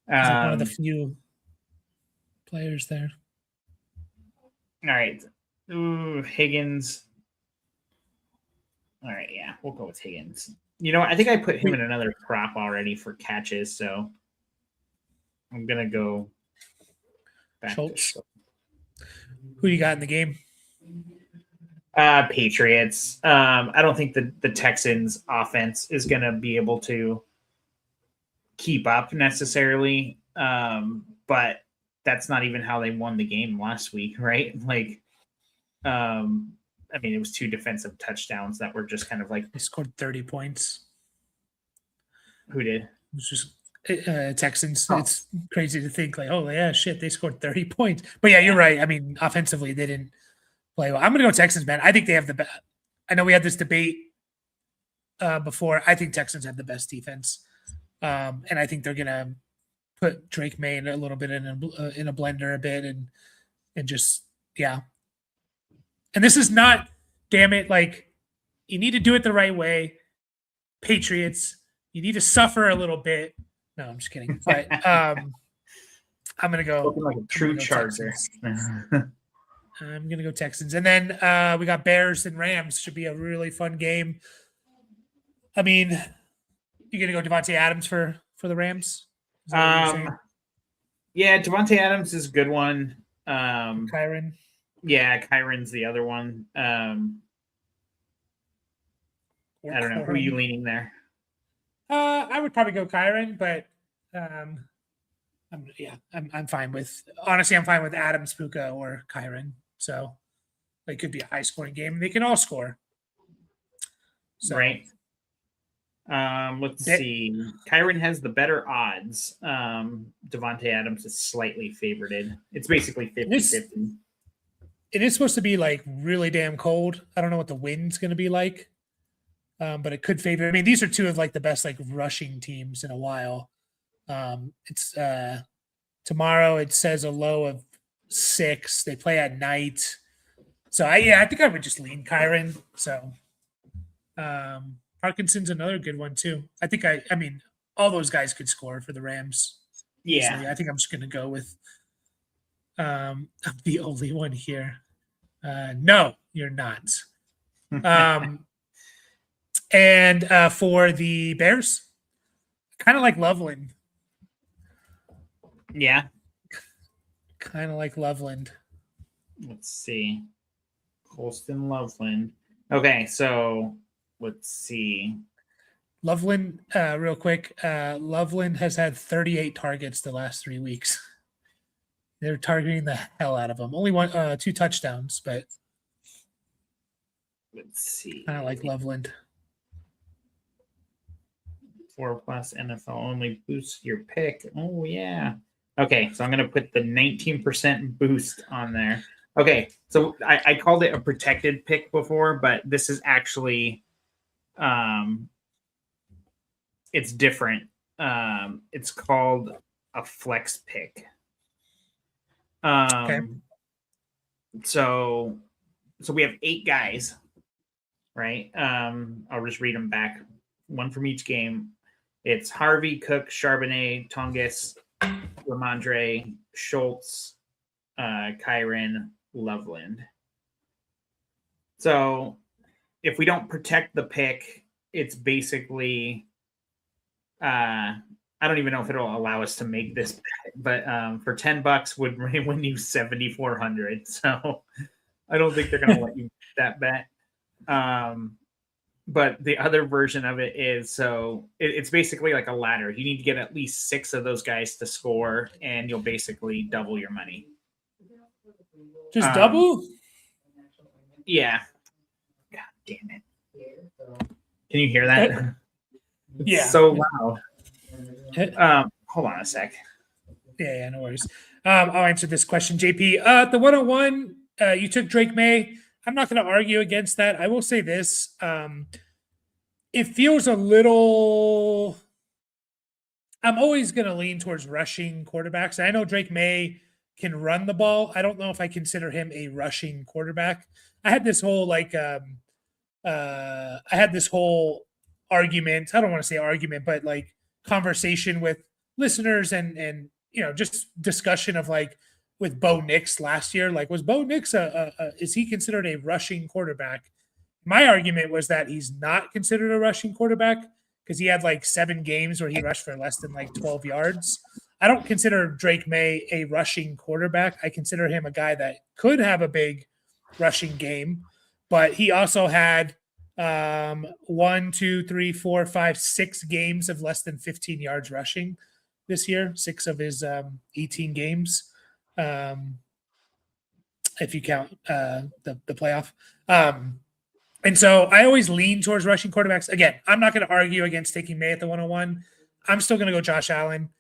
Speaker 1: He's like one of the few players there.
Speaker 2: All right. Ooh, Higgins. All right, yeah, we'll go with Higgins. I think I put him in another prop already for catches, so I'm gonna go back
Speaker 1: Schultz. Who do you got in the game?
Speaker 2: Patriots. I don't think the Texans offense is gonna be able to keep up necessarily. But that's not even how they won the game last week, right? Like, I mean, it was 2 defensive touchdowns that were just kind of like
Speaker 1: they scored 30 points.
Speaker 2: Who did?
Speaker 1: It was just Texans. Oh. It's crazy to think like, oh yeah, shit, they scored 30 points. But yeah, you're right. I mean, offensively, they didn't play well. I'm gonna go Texans, man. I think they have the best. I know we had this debate before. I think Texans have the best defense, and I think they're gonna put Drake May in a little bit in a blender a bit and and just, yeah. And this is not, damn it, like, you need to do it the right way. Patriots, you need to suffer a little bit. No, I'm just kidding. But I'm gonna go.
Speaker 2: Looking like a true Charger.
Speaker 1: I'm gonna go Texans, and then we got Bears and Rams. Should be a really fun game. I mean, you're gonna go Devontae Adams for the Rams?
Speaker 2: Yeah, Devontae Adams is a good one.
Speaker 1: Kyron.
Speaker 2: Yeah, Kyron's the other one. I don't know. Who are you leaning there?
Speaker 1: I would probably go Kyron, but I'm fine with, honestly, I'm fine with Adams, Puka, or Kyron. So it could be a high scoring game. They can all score. So,
Speaker 2: right. Let's see. Kyron has the better odds. Devontae Adams is slightly favorited. It's basically 50-50.
Speaker 1: It is supposed to be like really damn cold. I don't know what the wind's going to be like, but it could favor. I mean, these are two of like the best like rushing teams in a while. It's tomorrow. It says a low of 6. They play at night, so I think I would just lean Kyron. So Parkinson's another good one too. I think I mean all those guys could score for the Rams.
Speaker 2: Yeah,
Speaker 1: easily. I think I'm just going to go with. I'm the only one here. No, you're not. And for the Bears, kind of like Loveland.
Speaker 2: Yeah.
Speaker 1: Kind of like Loveland.
Speaker 2: Let's see. Colston Loveland. Okay, so let's see.
Speaker 1: Loveland, real quick. Loveland has had 38 targets the last 3 weeks. They're targeting the hell out of them. Only 2 touchdowns, but
Speaker 2: let's see.
Speaker 1: Kind of like Loveland.
Speaker 2: 4+ NFL only boosts your pick. Oh yeah. Okay, so I'm gonna put the 19% boost on there. Okay, so I called it a protected pick before, but this is actually it's different. It's called a flex pick.
Speaker 1: Okay.
Speaker 2: So we have 8 guys, right? I'll just read them back, one from each game. It's Harvey, Cook, Charbonnet, Tongus, Ramondre, Schultz, Kyron, Loveland. So if we don't protect the pick, it's basically I don't even know if it'll allow us to make this bet, but for $10 would win you 7,400. So I don't think they're going to let you make that bet. But the other version of it is, so it's basically like a ladder. You need to get at least 6 of those guys to score, and you'll basically double your money.
Speaker 1: Just double?
Speaker 2: Yeah. God damn it. Can you hear that?
Speaker 1: Yeah.
Speaker 2: So loud. Hold on a sec.
Speaker 1: Yeah, no worries. I'll answer this question, JP. The 101, you took Drake May. I'm not going to argue against that. I will say this. It feels a little. I'm always going to lean towards rushing quarterbacks. I know Drake May can run the ball. I don't know if I consider him a rushing quarterback. I had this whole argument. I don't want to say argument, but like conversation with listeners and just discussion of like with Bo Nix last year. Like, was Bo Nix is he considered a rushing quarterback? My argument was that he's not considered a rushing quarterback because he had like 7 games where he rushed for less than like 12 yards. I don't consider Drake May a rushing quarterback. I consider him a guy that could have a big rushing game, but he also had 1, 2, 3, 4, 5, 6 games of less than 15 yards rushing this year. 6 of his 18 games, if you count the playoff. And so I always lean towards rushing quarterbacks. Again, I'm not going to argue against taking May at the 101. I'm still going to go Josh Allen.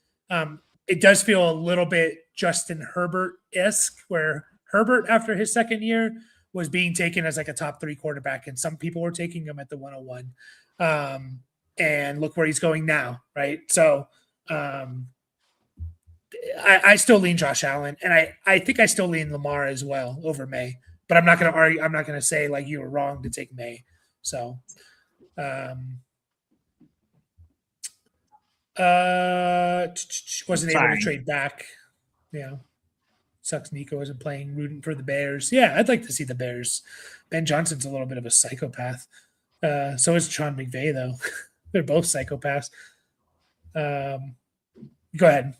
Speaker 1: It does feel a little bit Justin Herbert-esque, where Herbert, after his second year, was being taken as like a top 3 quarterback, and some people were taking him at the 101. And look where he's going now, right? So I still lean Josh Allen, and I think I still lean Lamar as well over May. But I'm not going to argue. I'm not going to say like you were wrong to take May. So, wasn't able to trade back. Yeah, sucks. Nico isn't playing, rooting for the Bears. Yeah, I'd like to see the Bears. Ben Johnson's a little bit of a psychopath. So is Sean McVay, though. They're both psychopaths. Go ahead.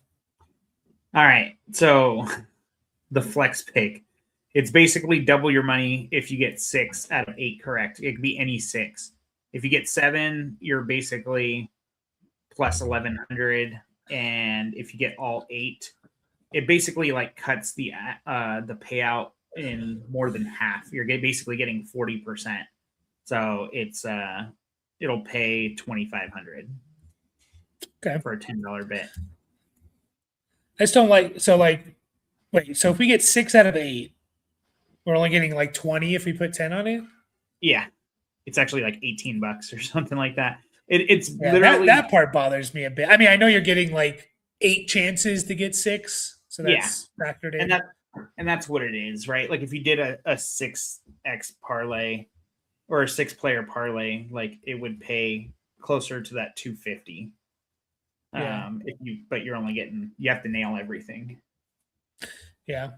Speaker 2: All right. So the flex pick, it's basically double your money if you get 6 out of 8 correct. It could be any 6. If you get 7, you're basically plus 1,100. And if you get all 8, it basically like cuts the payout in more than half. You're basically getting 40%. So it's it'll pay $2,500 for a $10 bet.
Speaker 1: I just don't like wait, so if we get 6 out of 8, we're only getting like 20 if we put 10 on it?
Speaker 2: Yeah. It's actually like $18 or something like that. It's literally
Speaker 1: that part bothers me a bit. I mean, I know you're getting like 8 chances to get 6, so that's factored in.
Speaker 2: And that's what it is, right? Like if you did a 6x parlay or a 6-player parlay, like it would pay closer to that 250.
Speaker 1: Yeah.
Speaker 2: But you're only getting, you have to nail everything.
Speaker 1: Yeah.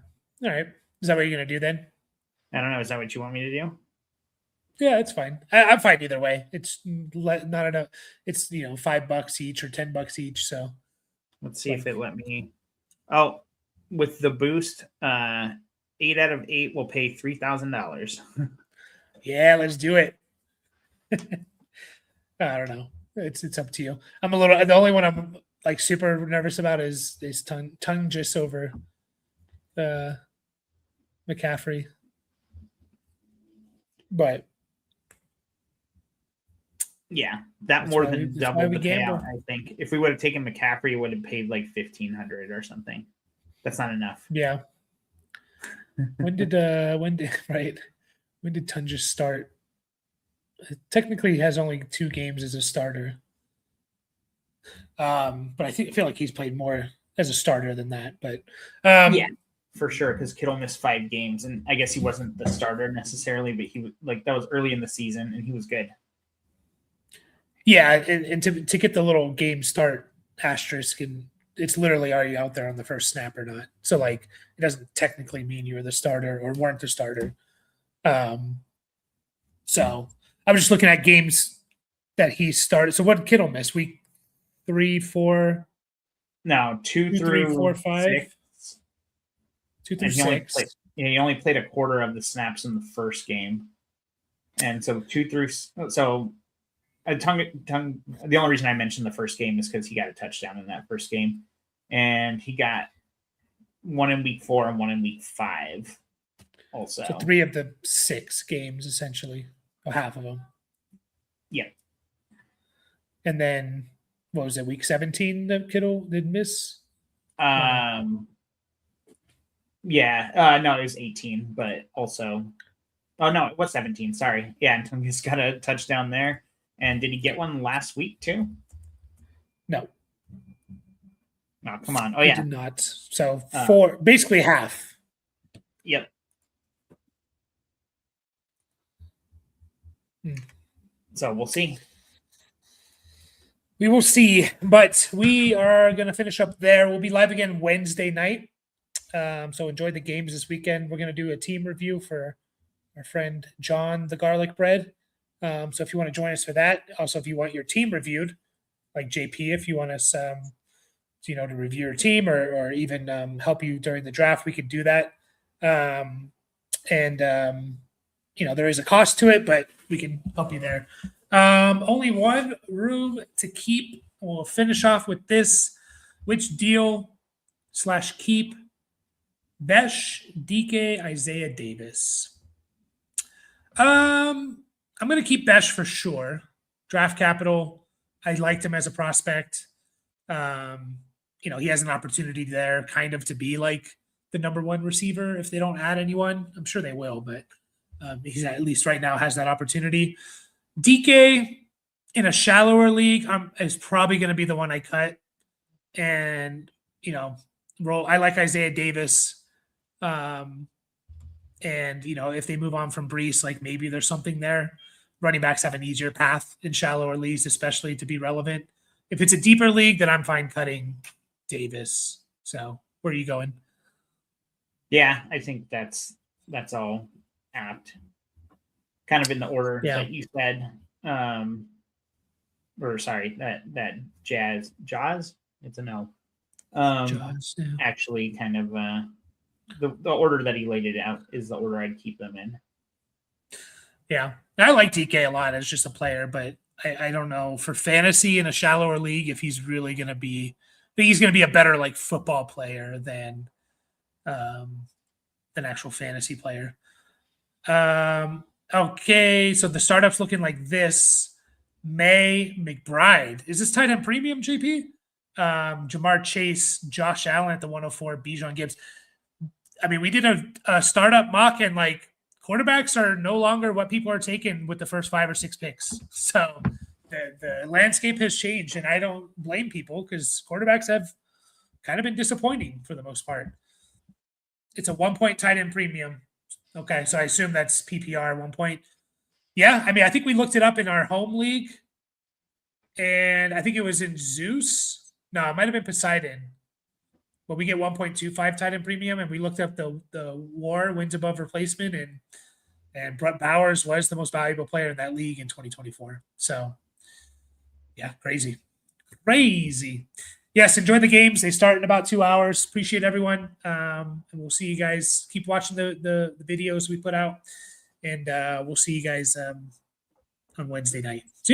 Speaker 1: All right. Is that what you're gonna do then?
Speaker 2: I don't know. Is that what you want me to do?
Speaker 1: Yeah, it's fine. I'm fine either way. It's not enough. It's $5 each or $10 each. So
Speaker 2: let's see if it let me. Oh, with the boost, 8 out of 8 will pay $3,000.
Speaker 1: Yeah, let's do it. I don't know. It's up to you. I'm a little. The only one I'm like super nervous about is tongue just over McCaffrey, but
Speaker 2: yeah, that more than double the payout. I think if we would have taken McCaffrey, it would have paid like $1,500 or something. That's not enough.
Speaker 1: Yeah. When did Tunja start? Technically, he has only 2 games as a starter. But I feel like he's played more as a starter than that. But
Speaker 2: yeah, for sure, because Kittle missed 5 games, and I guess he wasn't the starter necessarily, but he was that was early in the season, and he was good.
Speaker 1: Yeah, and to get the little game start asterisk, and it's literally are you out there on the first snap or not? So like it doesn't technically mean you were the starter or weren't the starter. So I'm just looking at games that he started. So what did Kittle miss? Week 3, 4?
Speaker 2: No, 2 through
Speaker 1: 3, 4, 5.
Speaker 2: 6.
Speaker 1: 2 through 6.
Speaker 2: He only played a quarter of the snaps in the first game, and so 2 through so. The only reason I mentioned the first game is because he got a touchdown in that first game, and he got 1 in week 4 and 1 in week 5. Also,
Speaker 1: so 3 of the 6 games essentially, or half of them.
Speaker 2: Yeah,
Speaker 1: and then what was it? Week 17 that Kittle did miss.
Speaker 2: Yeah, no, it was 18, but also, oh no, it was 17. Sorry, yeah, Antonio's got a touchdown there. And did he get one last week too?
Speaker 1: No.
Speaker 2: Oh, come on. Oh, yeah.
Speaker 1: He did not. So 4, basically half.
Speaker 2: Yep. So we'll see.
Speaker 1: We will see. But we are going to finish up there. We'll be live again Wednesday night. So enjoy the games this weekend. We're going to do a team review for our friend John, the Garlic Bread. So if you want to join us for that, also if you want your team reviewed, like JP, if you want us, to review your team or even help you during the draft, we could do that. There is a cost to it, but we can help you there. Only one room to keep. We'll finish off with this. Which deal / keep? Besh, DK, Isaiah Davis. I'm going to keep Besh for sure. Draft capital. I liked him as a prospect. He has an opportunity there kind of to be like the number 1 receiver if they don't add anyone. I'm sure they will, but he's at least right now has that opportunity. DK in a shallower league is probably going to be the one I cut. And, roll. I like Isaiah Davis. And if they move on from Brees, like maybe there's something there. Running backs have an easier path in shallower leagues, especially to be relevant. If it's a deeper league, then I'm fine cutting Davis. So where are you going?
Speaker 2: Yeah, I think that's all apt. Kind of in the order that you said. Or sorry, that Jaws. It's a no. Jaws, yeah. Actually, kind of the order that he laid it out is the order I'd keep them in.
Speaker 1: Yeah, I like DK a lot as just a player, but I don't know for fantasy in a shallower league if he's really going to be. I think he's going to be a better like football player than an actual fantasy player. Okay, so the startup's looking like this. May McBride. Is this tight end premium, JP? Jamar Chase, Josh Allen at the 104, Bijan Gibbs. I mean, we did a startup mock, and like quarterbacks are no longer what people are taking with the first 5 or 6 picks. So the landscape has changed, and I don't blame people because quarterbacks have kind of been disappointing for the most part. It's a 1 point tight end premium. Okay, so I assume that's PPR 1 point. Yeah, I mean, I think we looked it up in our home league, and I think it was in Zeus. No, it might have been Poseidon. But we get 1.25 tight end premium, and we looked up the WAR wins above replacement, and Brett Bowers was the most valuable player in that league in 2024. So, yeah, crazy. Yes, enjoy the games. They start in about 2 hours. Appreciate everyone. And we'll see you guys. Keep watching the videos we put out. And we'll see you guys on Wednesday night. See you.